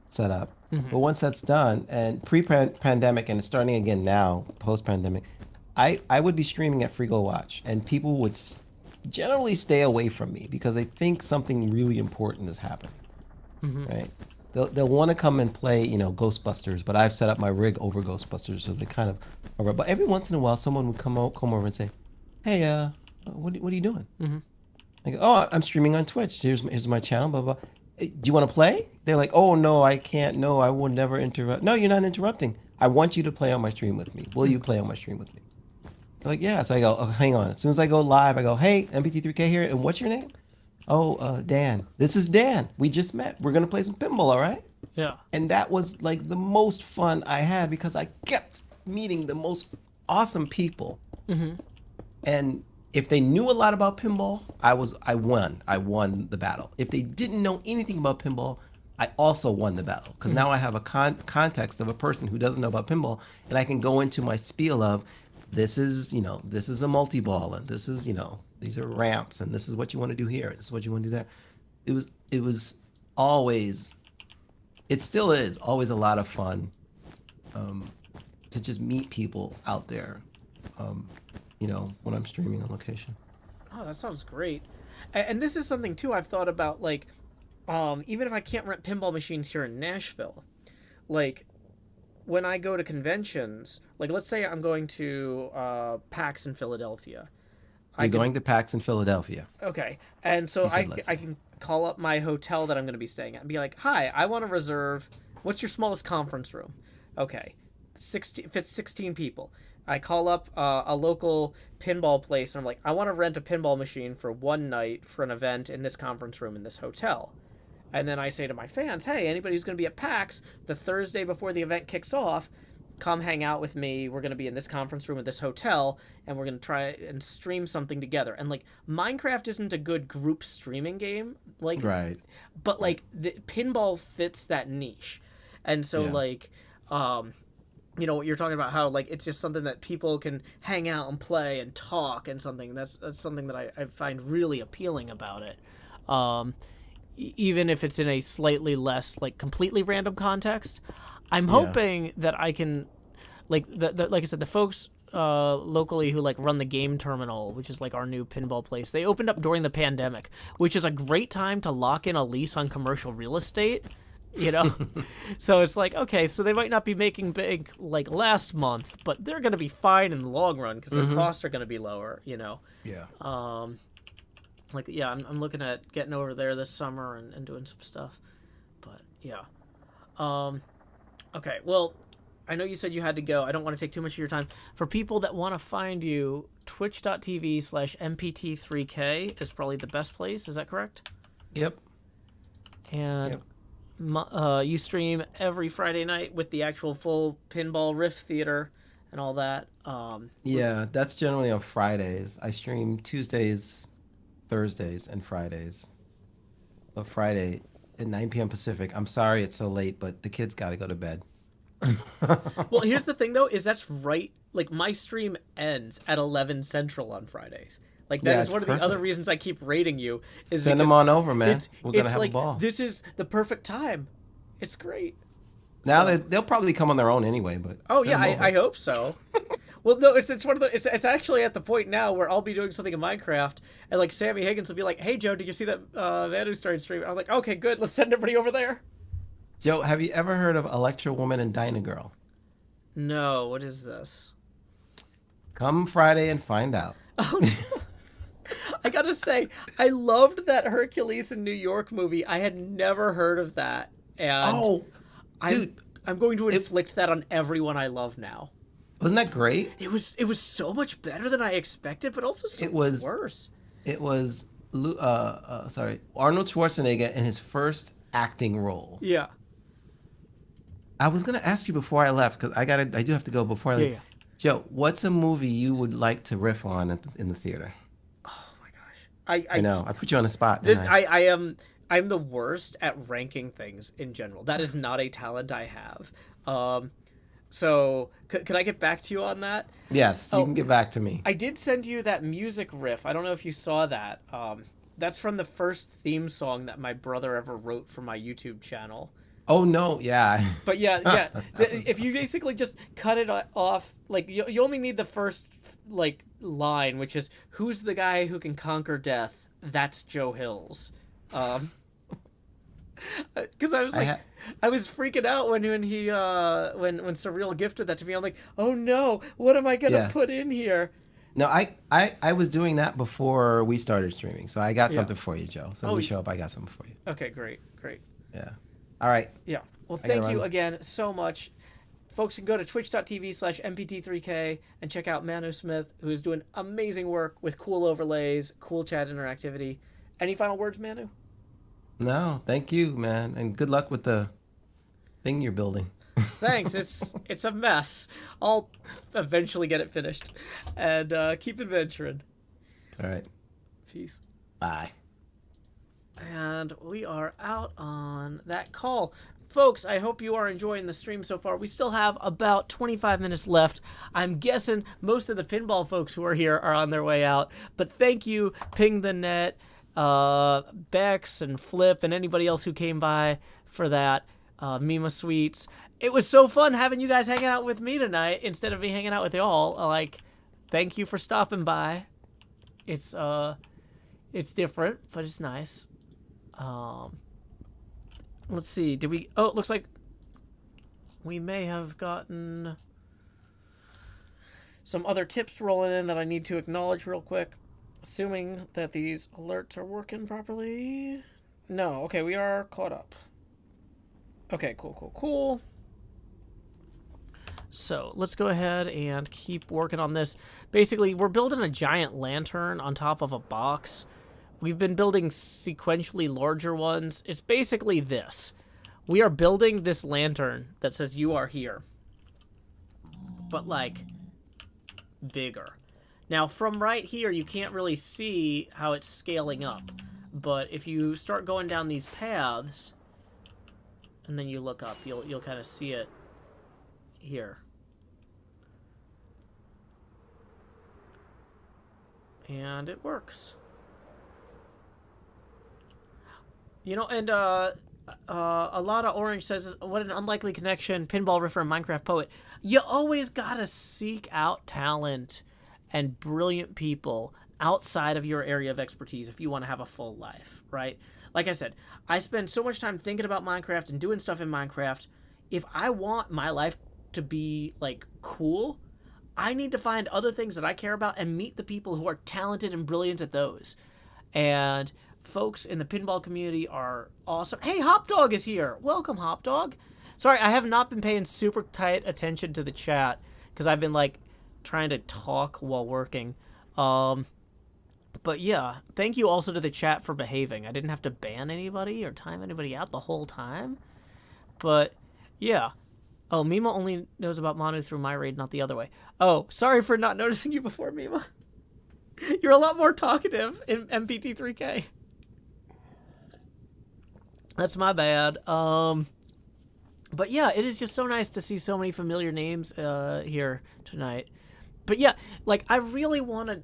set up. But once that's done, and pre-pandemic and it's starting again now, post-pandemic, I would be streaming at Frigo Watch, and people would generally stay away from me because they think something really important is happening, right? They'll want to come and play, Ghostbusters, but I've set up my rig over Ghostbusters, so they kind of are. But every once in a while, someone would come over and say, "Hey, what are you doing?" I go, "Oh, I'm streaming on Twitch. Here's my channel, blah blah. Do you want to play?" They're like, "Oh no, I can't. No, I will never interrupt." "No, you're not interrupting. I want you to play on my stream with me. Will you play on my stream with me?" They're like, "Yeah." So I go, "Oh, hang on." As soon as I go live, I go, "Hey, mpt3k here, and what's your name?" "Oh, Dan. This is Dan. We just met. We're gonna play some pinball, all right?" Yeah. And that was like the most fun I had because I kept meeting the most awesome people. And if they knew a lot about pinball, I won. I won the battle. If they didn't know anything about pinball, I also won the battle because now I have a context of a person who doesn't know about pinball, and I can go into my spiel of this is a multi-ball, and this is these are ramps, and this is what you want to do here, this is what you want to do there. It was always, it still is always a lot of fun to just meet people out there, when I'm streaming on location. Oh, that sounds great. And this is something too I've thought about, like, even if I can't rent pinball machines here in Nashville, like when I go to conventions, like let's say I'm going to PAX in Philadelphia. You're going to PAX in Philadelphia. Okay. And so I can call up my hotel that I'm going to be staying at and be like, "Hi, I want to reserve, what's your smallest conference room?" Okay. Fits 16 people. I call up a local pinball place and I'm like, "I want to rent a pinball machine for one night for an event in this conference room in this hotel." And then I say to my fans, "Hey, anybody who's going to be at PAX the Thursday before the event kicks off, come hang out with me. We're going to be in this conference room at this hotel, and we're going to try and stream something together." And like, Minecraft isn't a good group streaming game, like, Right. but like the pinball fits that niche. And so like, what you're talking about, how like it's just something that people can hang out and play and talk, and something that's something that I find really appealing about it. Even if it's in a slightly less, like, completely random context. I'm hoping that I can, like, like I said, the folks locally who like run the Game Terminal, which is like our new pinball place, they opened up during the pandemic, which is a great time to lock in a lease on commercial real estate. So it's like, okay, so they might not be making big like last month, but they're going to be fine in the long run because their costs are going to be lower, Yeah. Like, yeah, I'm looking at getting over there this summer and doing some stuff. But yeah. Okay, well, I know you said you had to go. I don't want to take too much of your time. For people that want to find you, twitch.tv/mpt3k is probably the best place. Is that correct? Yep. And you stream every Friday night with the actual full pinball riff theater and all that. Yeah, that's generally on Fridays. I stream Tuesdays, Thursdays, and Fridays. But Friday at 9 p.m. Pacific. I'm sorry it's so late, but the kids got to go to bed. Well, here's the thing, though, is that's right. Like, my stream ends at 11 Central on Fridays. Like, that is one of the other reasons I keep rating you. Is Send them on over, man. We're going to have like, a ball. This is the perfect time. It's great. Now they'll probably come on their own anyway, but... Oh, yeah, I hope so. Well, no, it's one of the... It's actually at the point now where I'll be doing something in Minecraft, and, like, Sammy Higgins will be like, "Hey, Joe, did you see that Manu started streaming?" I'm like, "Okay, good. Let's send everybody over there." Joe, have you ever heard of Electra Woman and Dyna Girl? No, what is this? Come Friday and find out. Oh, no. I gotta say, I loved that Hercules in New York movie. I had never heard of that. And dude, I'm going to inflict that on everyone I love now. Wasn't that great? It was so much better than I expected, but also so much worse. It was Arnold Schwarzenegger in his first acting role. Yeah. I was gonna ask you before I left because I do have to go before I leave. Yeah. Joe, what's a movie you would like to riff on in the theater? Oh my gosh. I know I put you on the spot. This didn't I? I'm the worst at ranking things in general. That is not a talent I have. So could I get back to you on that? Yes, you can get back to me. I did send you that music riff. I don't know if you saw that. That's from the first theme song that my brother ever wrote for my YouTube channel. Oh no, yeah. But yeah. If you basically just cut it off, like you only need the first like line, which is "Who's the guy who can conquer death? That's Joe Hills." Because I was like, I was freaking out when he when Surreal gifted that to me. I'm like, oh no, what am I gonna put in here? No, I was doing that before we started streaming, so I got something for you, Joe. So when we show up, I got something for you. Okay, great. Yeah. All right. Yeah. Well, thank you again so much. Folks can go to twitch.tv/mpt3k and check out Manu Smith, who is doing amazing work with cool overlays, cool chat interactivity. Any final words, Manu? No, thank you, man, and good luck with the thing you're building. Thanks. It's a mess. I'll eventually get it finished, and keep adventuring. All right. Peace. Bye. And we are out on that call. Folks, I hope you are enjoying the stream so far. We still have about 25 minutes left. I'm guessing most of the pinball folks who are here are on their way out. But thank you, Ping the Net, Bex and Flip, and anybody else who came by for that. Mima Sweets. It was so fun having you guys hanging out with me tonight instead of me hanging out with y'all. Like, thank you for stopping by. It's different, but it's nice. Let's see. Did we? Oh, it looks like we may have gotten some other tips rolling in that I need to acknowledge real quick. Assuming that these alerts are working properly. No. Okay, we are caught up. Okay, cool. So let's go ahead and keep working on this. Basically, we're building a giant lantern on top of a box. We've been building sequentially larger ones. It's basically this. We are building this lantern that says you are here. But like bigger. Now from right here you can't really see how it's scaling up. But if you start going down these paths and then you look up, you'll kind of see it here. And it works. You know, and a lot of Orange says, what an unlikely connection, pinball riffer and Minecraft poet. You always gotta seek out talent and brilliant people outside of your area of expertise if you want to have a full life, right? Like I said, I spend so much time thinking about Minecraft and doing stuff in Minecraft. If I want my life to be, like, cool, I need to find other things that I care about and meet the people who are talented and brilliant at those. And folks in the pinball community are awesome. Hey, Hop Dog is here. Welcome, Hop Dog. Sorry, I have not been paying super tight attention to the chat because I've been, like, trying to talk while working. But yeah, thank you also to the chat for behaving. I didn't have to ban anybody or time anybody out the whole time. But yeah. Oh, Mima only knows about Manu through my raid, not the other way. Oh, sorry for not noticing you before, Mima. You're a lot more talkative in mpt3k. That's my bad. But yeah, it is just so nice to see so many familiar names here tonight. But yeah, like, I really want to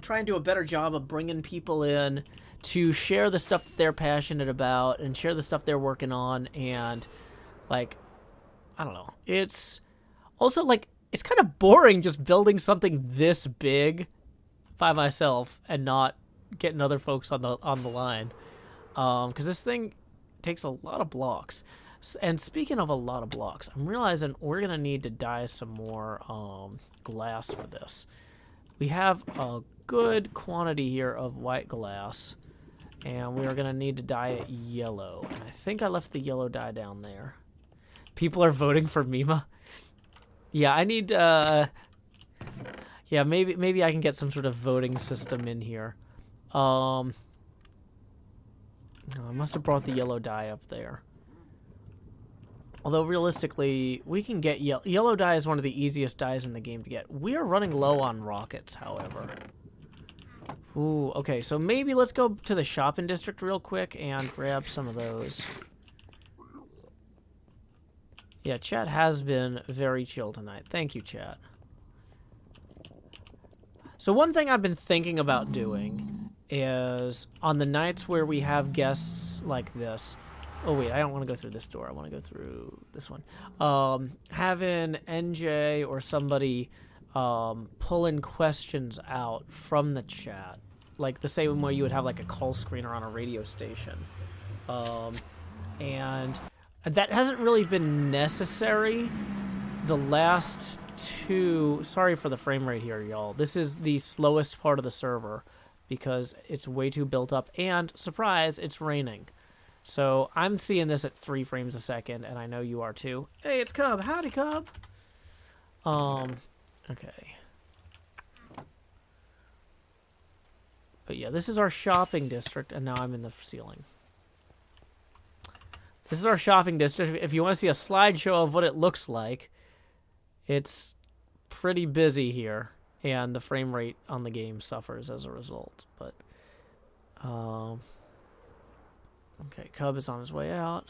try and do a better job of bringing people in to share the stuff that they're passionate about and share the stuff they're working on. And, like, I don't know. It's also, like, it's kind of boring just building something this big by myself and not getting other folks on the line. Because this thing takes a lot of blocks. And speaking of a lot of blocks, I'm realizing we're going to need to dye some more glass for this. We have a good quantity here of white glass, and we are going to need to dye it yellow. And I think I left the yellow dye down there. People are voting for Mima. Yeah, I need, yeah, maybe I can get some sort of voting system in here. No, I must have brought the yellow dye up there. Although realistically, we can get yellow dye is one of the easiest dyes in the game to get. We are running low on rockets, however. Ooh, okay, so maybe let's go to the shopping district real quick and grab some of those. Yeah, chat has been very chill tonight. Thank you, chat. So one thing I've been thinking about doing is on the nights where we have guests like this. Oh wait, I don't want to go through this door. I want to go through this one. Having NJ or somebody pulling questions out from the chat, like the same way you would have like a call screener on a radio station, and that hasn't really been necessary the last two. Sorry for the frame rate here, y'all. This is the slowest part of the server because it's way too built up, and surprise, it's raining. So I'm seeing this at 3 frames a second, and I know you are too. Hey, it's Cub. Howdy, Cub. Okay. But yeah, this is our shopping district, and now I'm in the ceiling. This is our shopping district. If you want to see a slideshow of what it looks like, it's pretty busy here, and the frame rate on the game suffers as a result. But, okay, Cub is on his way out.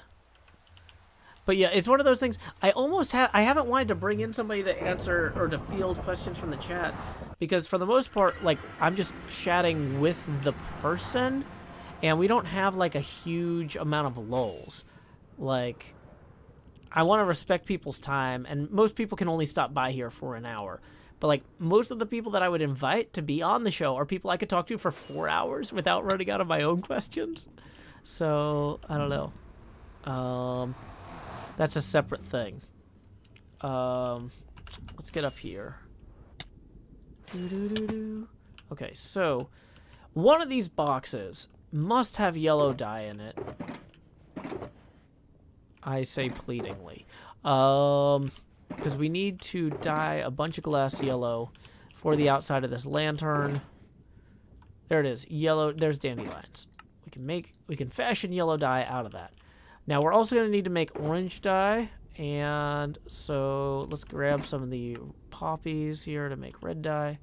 But yeah, it's one of those things. I haven't wanted to bring in somebody to answer or to field questions from the chat because for the most part, like, I'm just chatting with the person and we don't have like a huge amount of lulls. Like, I want to respect people's time, and most people can only stop by here for an hour. But like, most of the people that I would invite to be on the show are people I could talk to for 4 hours without running out of my own questions. So, I don't know. That's a separate thing. Let's get up here. Okay, so one of these boxes must have yellow dye in it. I say pleadingly. Because we need to dye a bunch of glass yellow for the outside of this lantern. There it is. Yellow. There's dandelions. We can fashion yellow dye out of that. Now we're also going to need to make orange dye, and so let's grab some of the poppies here to make red dye.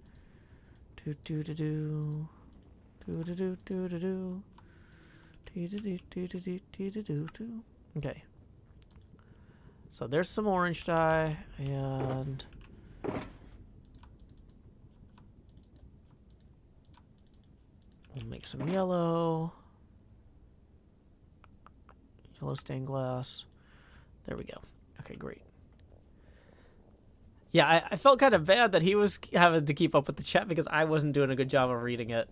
Okay. So there's some orange dye, and we'll make some yellow. Yellow stained glass. There we go. Okay, great. Yeah, I felt kind of bad that he was having to keep up with the chat because I wasn't doing a good job of reading it.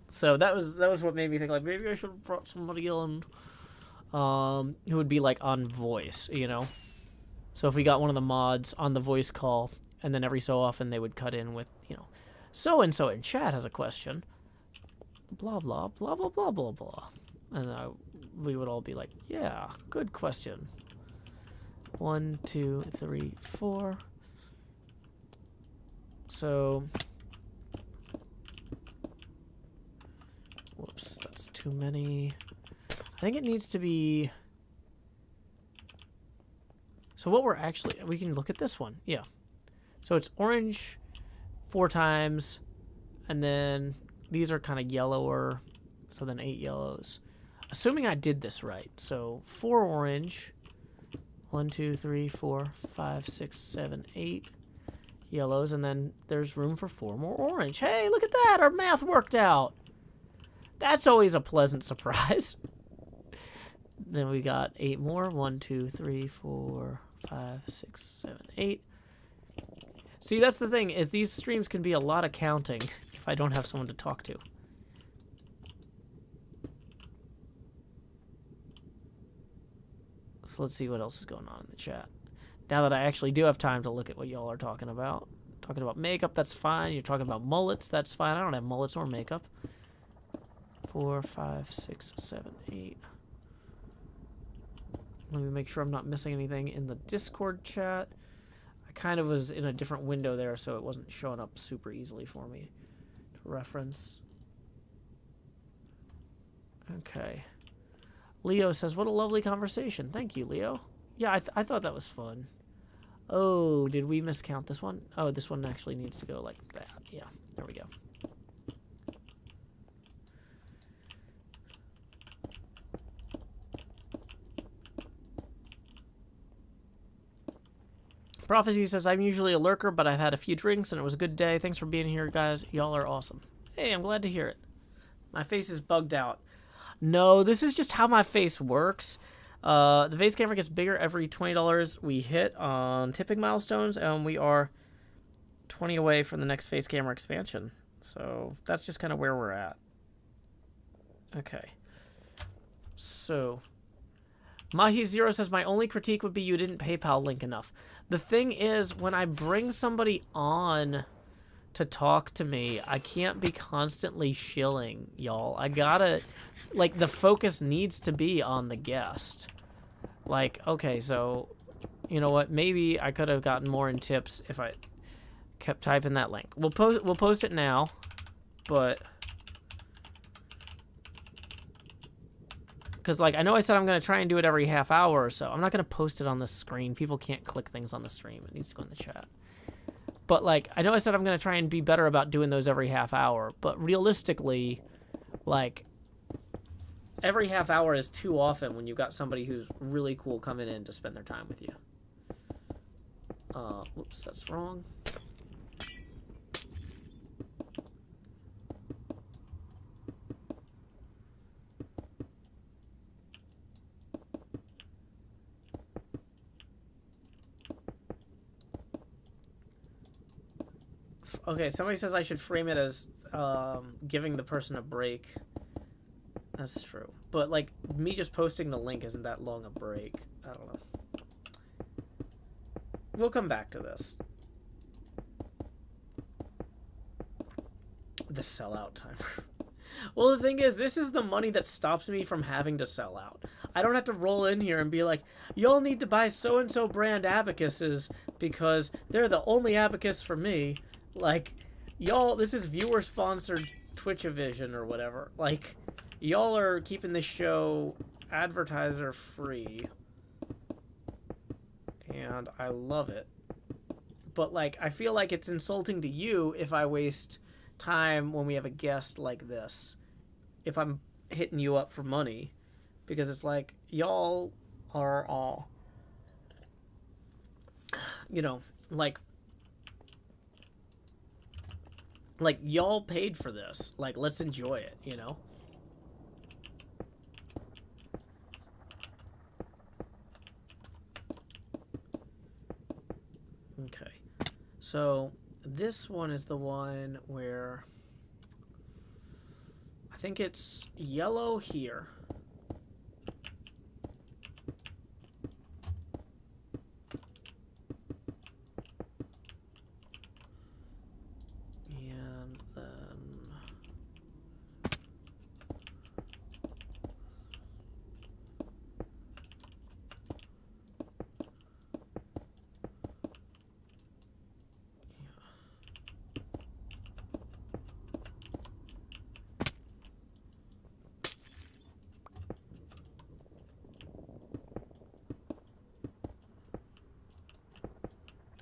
So that was what made me think, like, maybe I should have brought somebody in who would be, like, on voice, you know? So if we got one of the mods on the voice call, and then every so often they would cut in with, you know, so-and-so in chat has a question. Blah, blah, blah, blah, blah, blah, blah. And we would all be like, yeah, good question. 1, 2, 3, 4. So, whoops, that's too many. I think it needs to be. So what we're actually, we can look at this one. Yeah. So it's orange 4 times, and then these are kind of yellower. So then 8 yellows. Assuming I did this right. So 4 orange. 1, 2, 3, 4, 5, 6, 7, 8 yellows. And then there's room for 4 more orange. Hey, look at that. Our math worked out. That's always a pleasant surprise. Then we got 8 more. 1, 2, 3, 4, 5, 6, 7, 8. See, that's the thing, is these streams can be a lot of counting if I don't have someone to talk to. So let's see what else is going on in the chat. Now that I actually do have time to look at what y'all are talking about. Talking about makeup, that's fine. You're talking about mullets, that's fine. I don't have mullets or makeup. 4, 5, 6, 7, 8. Let me make sure I'm not missing anything in the Discord chat. I kind of was in a different window there, so it wasn't showing up super easily for me to reference. Okay. Leo says, what a lovely conversation. Thank you, Leo. Yeah, I thought that was fun. Oh, did we miscount this one? Oh, this one actually needs to go like that. Yeah, there we go. Prophecy says, I'm usually a lurker, but I've had a few drinks and it was a good day. Thanks for being here, guys. Y'all are awesome. Hey, I'm glad to hear it. My face is bugged out. No, this is just how my face works. The face camera gets bigger every $20 we hit on tipping milestones, and we are 20 away from the next face camera expansion. So that's just kind of where we're at. Okay. So Mahi0 says, my only critique would be you didn't PayPal link enough. The thing is, when I bring somebody on to talk to me, I can't be constantly shilling, y'all. I gotta, like, the focus needs to be on the guest. Like, okay, so, you know what? Maybe I could have gotten more in tips if I kept typing that link. We'll post it now, but because, like, I know I said I'm going to try and do it every half hour or so. I'm not going to post it on the screen. People can't click things on the stream. It needs to go in the chat. But, like, I know I said I'm going to try and be better about doing those every half hour. But realistically, like, every half hour is too often when you've got somebody who's really cool coming in to spend their time with you. Whoops, that's wrong. Okay, somebody says I should frame it as giving the person a break. That's true. But, like, me just posting the link isn't that long a break. I don't know. We'll come back to this. The sellout timer. Well, the thing is, this is the money that stops me from having to sell out. I don't have to roll in here and be like, y'all need to buy so-and-so brand abacuses because they're the only abacus for me. Like, y'all, this is viewer-sponsored Twitch-a-vision or whatever. Like, y'all are keeping this show advertiser-free. And I love it. But, like, I feel like it's insulting to you if I waste time when we have a guest like this. If I'm hitting you up for money. Because it's like, y'all are all, you know, like y'all paid for this. Like, let's enjoy it, you know? Okay. So, this one is the one where I think it's yellow here.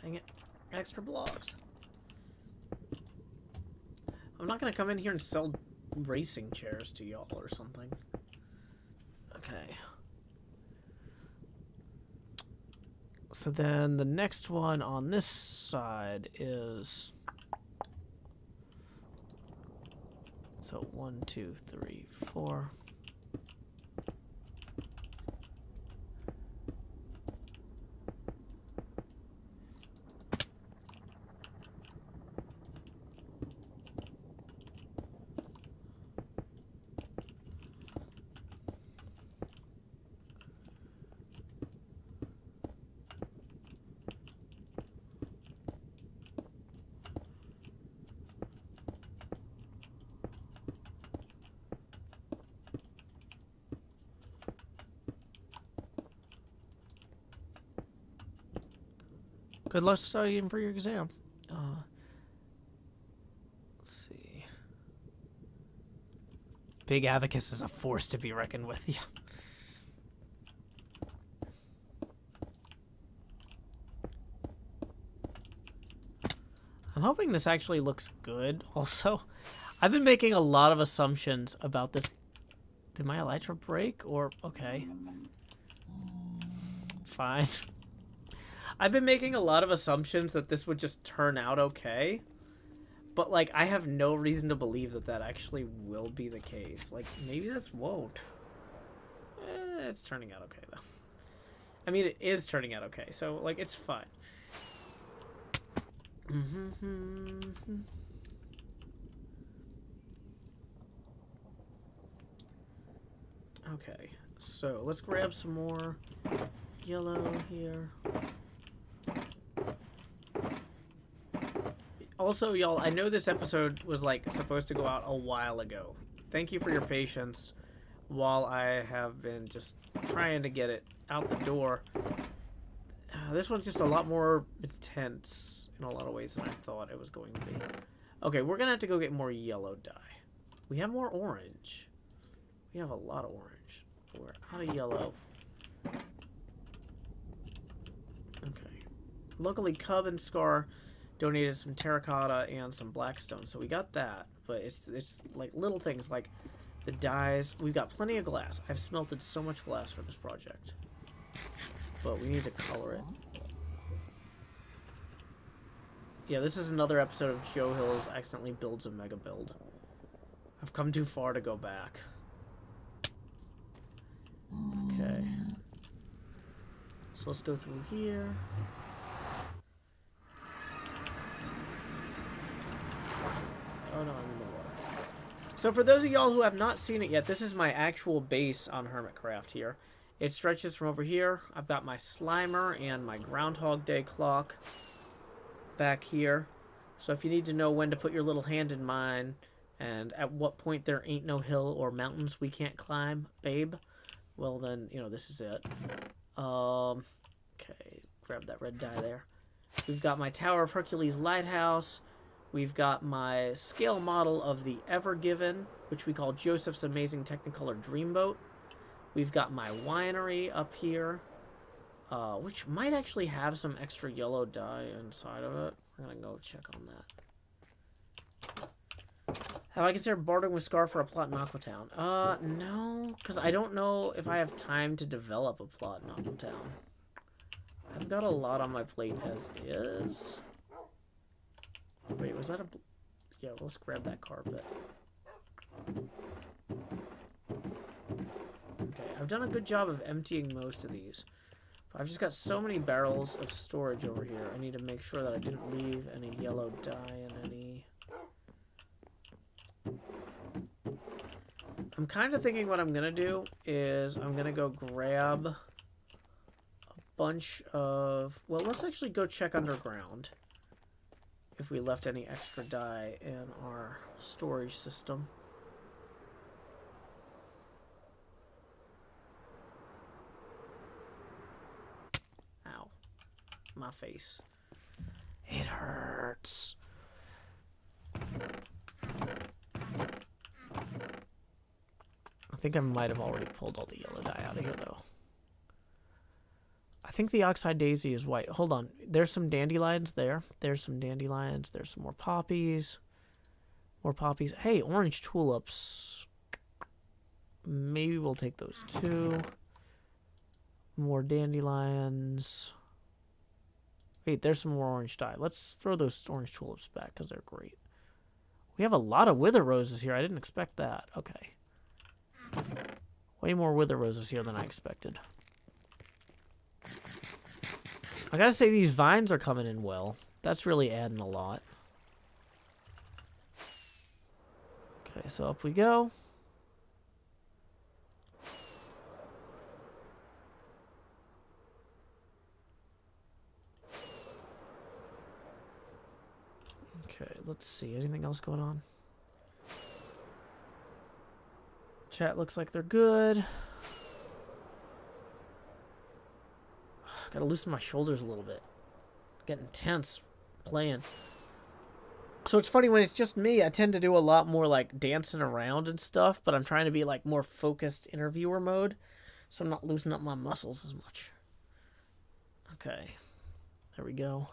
And then dang it, extra blocks. I'm not gonna come in here and sell racing chairs to y'all or something. Okay. So then the next one on this side is, so 1, 2, 3, 4. Good luck studying for your exam. Let's see. Big Abacus is a force to be reckoned with. Yeah. I'm hoping this actually looks good. Also, I've been making a lot of assumptions about this. Did my elytra break? Or, okay. Fine. I've been making a lot of assumptions that this would just turn out okay. But, like, I have no reason to believe that that actually will be the case. Like, maybe this won't. It's turning out okay, though. I mean, it is turning out okay. So, like, it's fine. Okay, so let's grab some more yellow here. Also, y'all, I know this episode was, like, supposed to go out a while ago. Thank you for your patience while I have been just trying to get it out the door. This one's just a lot more intense in a lot of ways than I thought it was going to be. Okay, we're going to have to go get more yellow dye. We have more orange. We have a lot of orange. We're out of yellow. Okay. Luckily, Cub and Scar donated some terracotta and some blackstone, so we got that. But it's like little things like the dyes. We've got plenty of glass. I've smelted so much glass for this project. But we need to color it. Yeah, this is another episode of Joe Hills accidentally builds a mega build. I've come too far to go back. Okay. So let's go through here. Oh no, I'm in the water. So for those of y'all who have not seen it yet, this is my actual base on HermitCraft here. It stretches from over here. I've got my Slimer and my Groundhog Day clock back here. So if you need to know when to put your little hand in mine and at what point there ain't no hill or mountains we can't climb, babe, well then, you know, this is it. Okay, grab that red dye there. We've got my Tower of Hercules lighthouse. We've got my scale model of the Ever Given, which we call Joseph's Amazing Technicolor Dreamboat. We've got my winery up here, which might actually have some extra yellow dye inside of it. We're going to go check on that. Have I considered bartering with Scar for a plot in Aquatown? No, because I don't know if I have time to develop a plot in Aquatown. I've got a lot on my plate as is. Wait, was that a... Yeah, let's grab that carpet. Okay, I've done a good job of emptying most of these. I've just got so many barrels of storage over here. I need to make sure that I didn't leave any yellow dye in any... I'm kind of thinking what I'm going to do is I'm going to go grab a bunch of... Well, let's actually go check underground if we left any extra dye in our storage system. Ow. My face. It hurts. I think I might have already pulled all the yellow dye out of here, though. I think the Oxide Daisy is white. Hold on. There's some dandelions there. There's some dandelions. There's some more poppies. More poppies. Hey, orange tulips. Maybe we'll take those too. More dandelions. Wait, there's some more orange dye. Let's throw those orange tulips back because they're great. We have a lot of wither roses here. I didn't expect that. Okay. Way more wither roses here than I expected. I gotta say, these vines are coming in well. That's really adding a lot. Okay, so up we go. Okay, let's see. Anything else going on? Chat looks like they're good. Gotta loosen my shoulders a little bit. Getting tense playing. So it's funny when it's just me, I tend to do a lot more like dancing around and stuff, but I'm trying to be like more focused interviewer mode, so I'm not loosening up my muscles as much. Okay, there we go.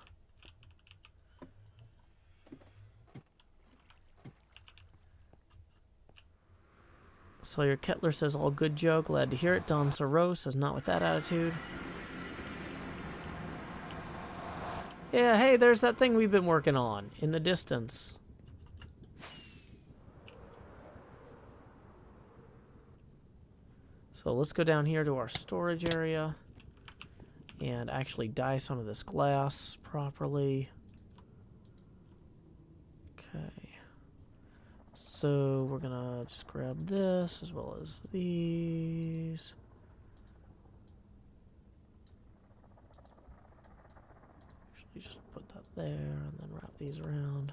Sawyer Kettler says, all good, Joe. Glad to hear it. Don Soro says, not with that attitude. Yeah, hey, there's that thing we've been working on in the distance. So let's go down here to our storage area and actually dye some of this glass properly. Okay. So we're gonna just grab this as well as these. Actually just put that there and then wrap these around.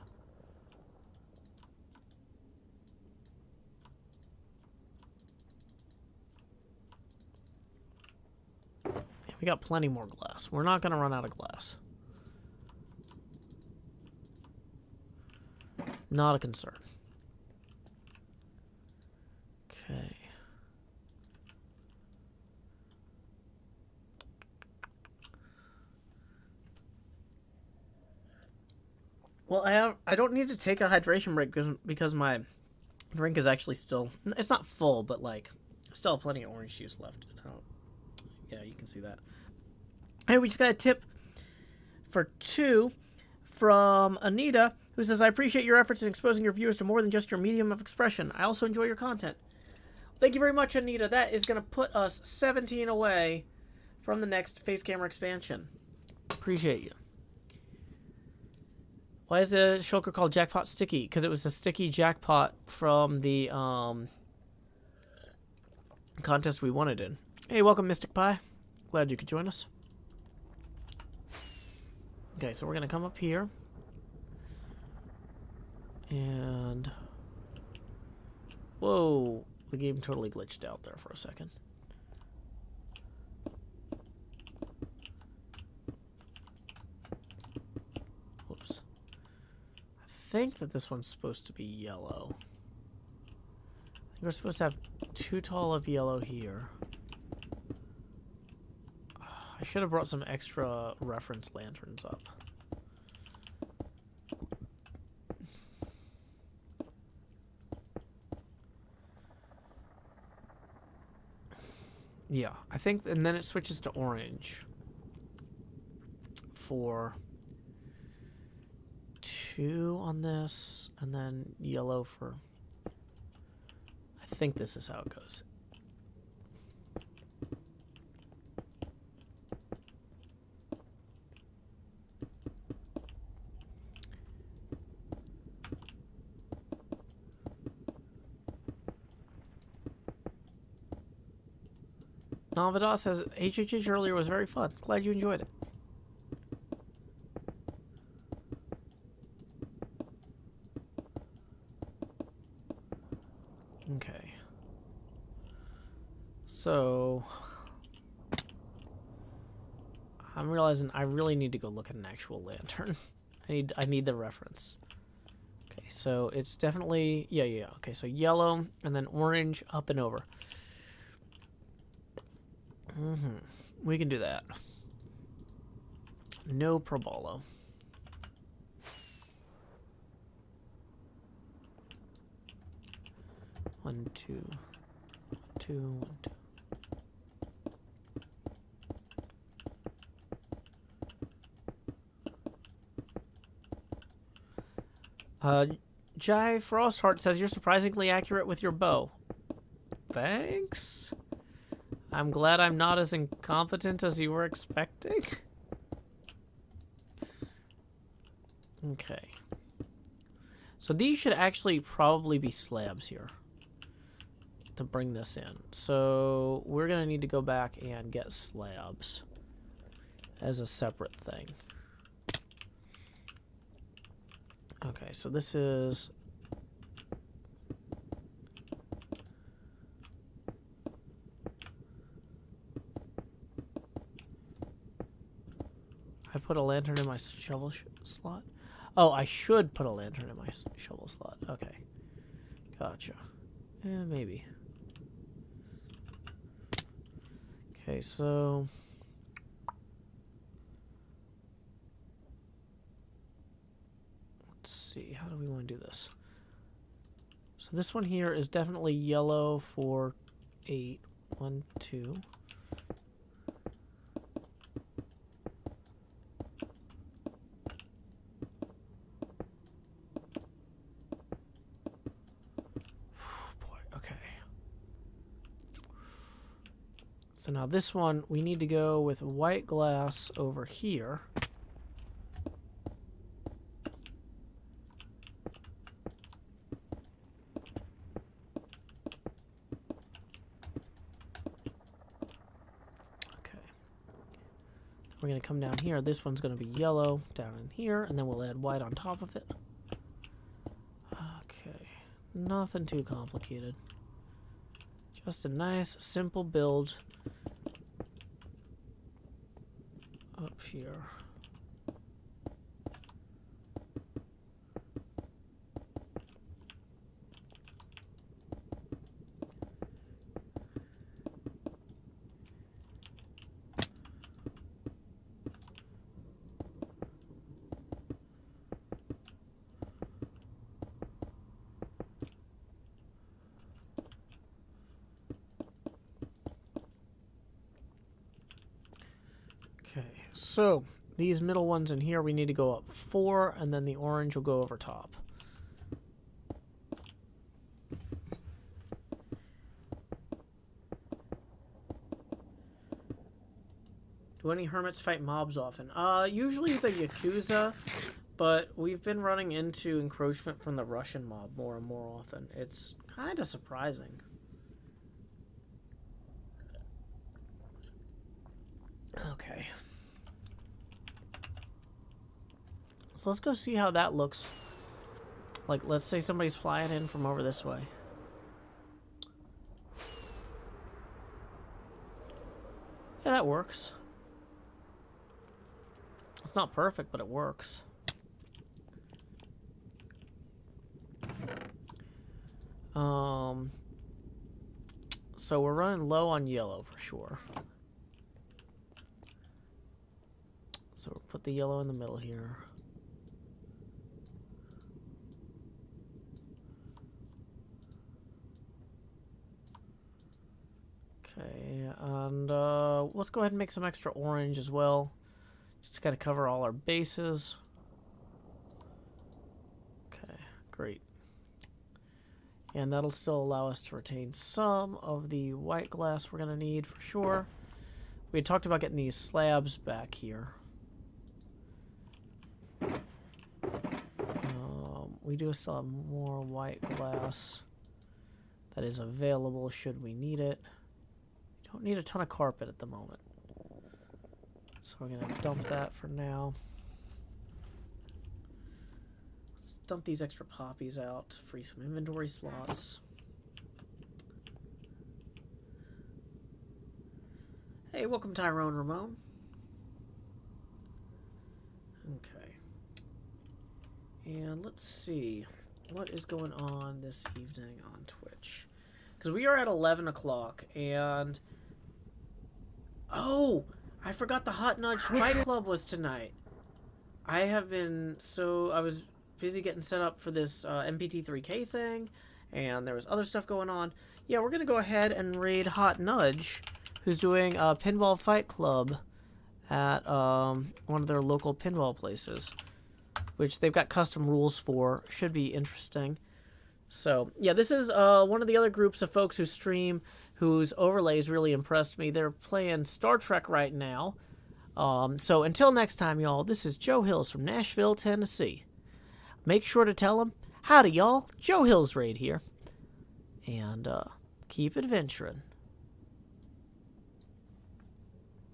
Yeah, we got plenty more glass. We're not gonna run out of glass. Not a concern. Okay. Well, I don't need to take a hydration break because my drink is actually still, it's not full, but like still have plenty of orange juice left. Yeah, you can see that. Hey, we just got a tip for 2 from Anita, who says, I appreciate your efforts in exposing your viewers to more than just your medium of expression. I also enjoy your content. Thank you very much, Anita. That is going to put us 17 away from the next face camera expansion. Appreciate you. Why is the shulker called Jackpot Sticky? Because it was a sticky jackpot from the contest we won it in. Hey, welcome, Mystic Pie. Glad you could join us. Okay, so we're going to come up here. And... whoa. The game totally glitched out there for a second. Whoops. I think that this one's supposed to be yellow. I think we're supposed to have 2 tall of yellow here. I should have brought some extra reference lanterns up. Yeah, I think, and then it switches to orange for 2 on this, and then yellow for, I think this is how it goes. Navadas says, HHH earlier was very fun. Glad you enjoyed it. Okay. So... I'm realizing I really need to go look at an actual lantern. I need the reference. Okay, so it's definitely... Yeah. Okay, so yellow, and then orange, up and over. We can do that. No probolo. 1, 2, 2, 1, 2. Jai Frostheart says you're surprisingly accurate with your bow. Thanks. I'm glad I'm not as incompetent as you were expecting. Okay. So these should actually probably be slabs here to bring this in. So we're going to need to go back and get slabs as a separate thing. Okay, so this is... I put a lantern in my shovel slot. Oh, I should put a lantern in my shovel slot. Okay. Gotcha. Maybe. Okay, so... let's see. How do we want to do this? So this one here is definitely yellow for 8. 1, 2. So now this one, we need to go with white glass over here. Okay. We're going to come down here. This one's going to be yellow down in here, and then we'll add white on top of it. Okay. Nothing too complicated. Just a nice, simple build. Up here. Okay, so these middle ones in here, we need to go up 4, and then the orange will go over top. Do any hermits fight mobs often? Usually the Yakuza, but we've been running into encroachment from the Russian mob more and more often. It's kind of surprising. Okay. So let's go see how that looks. Like, let's say somebody's flying in from over this way. Yeah, that works. It's not perfect, but it works. So we're running low on yellow for sure. So we'll put the yellow in the middle here. Okay, and let's go ahead and make some extra orange as well. Just to kind of cover all our bases. Okay, great. And that'll still allow us to retain some of the white glass we're going to need for sure. We had talked about getting these slabs back here. We do still have more white glass that is available should we need it. We don't need a ton of carpet at the moment. So we're going to dump that for now. Let's dump these extra poppies out to free some inventory slots. Hey, welcome Tyrone Ramon. Okay. And let's see what is going on this evening on Twitch. Because we are at 11 o'clock and... oh! I forgot the Hot Nudge Fight Club was tonight. I was busy getting set up for this mpt3k thing, and there was other stuff going on. Yeah, we're going to go ahead and raid Hot Nudge, who's doing a Pinball Fight Club at one of their local pinball places, which they've got custom rules for. Should be interesting. So, yeah, this is one of the other groups of folks who stream whose overlays really impressed me. They're playing Star Trek right now. So until next time, y'all, this is Joe Hills from Nashville, Tennessee. Make sure to tell them, howdy, y'all, Joe Hills Raid here. And keep adventuring.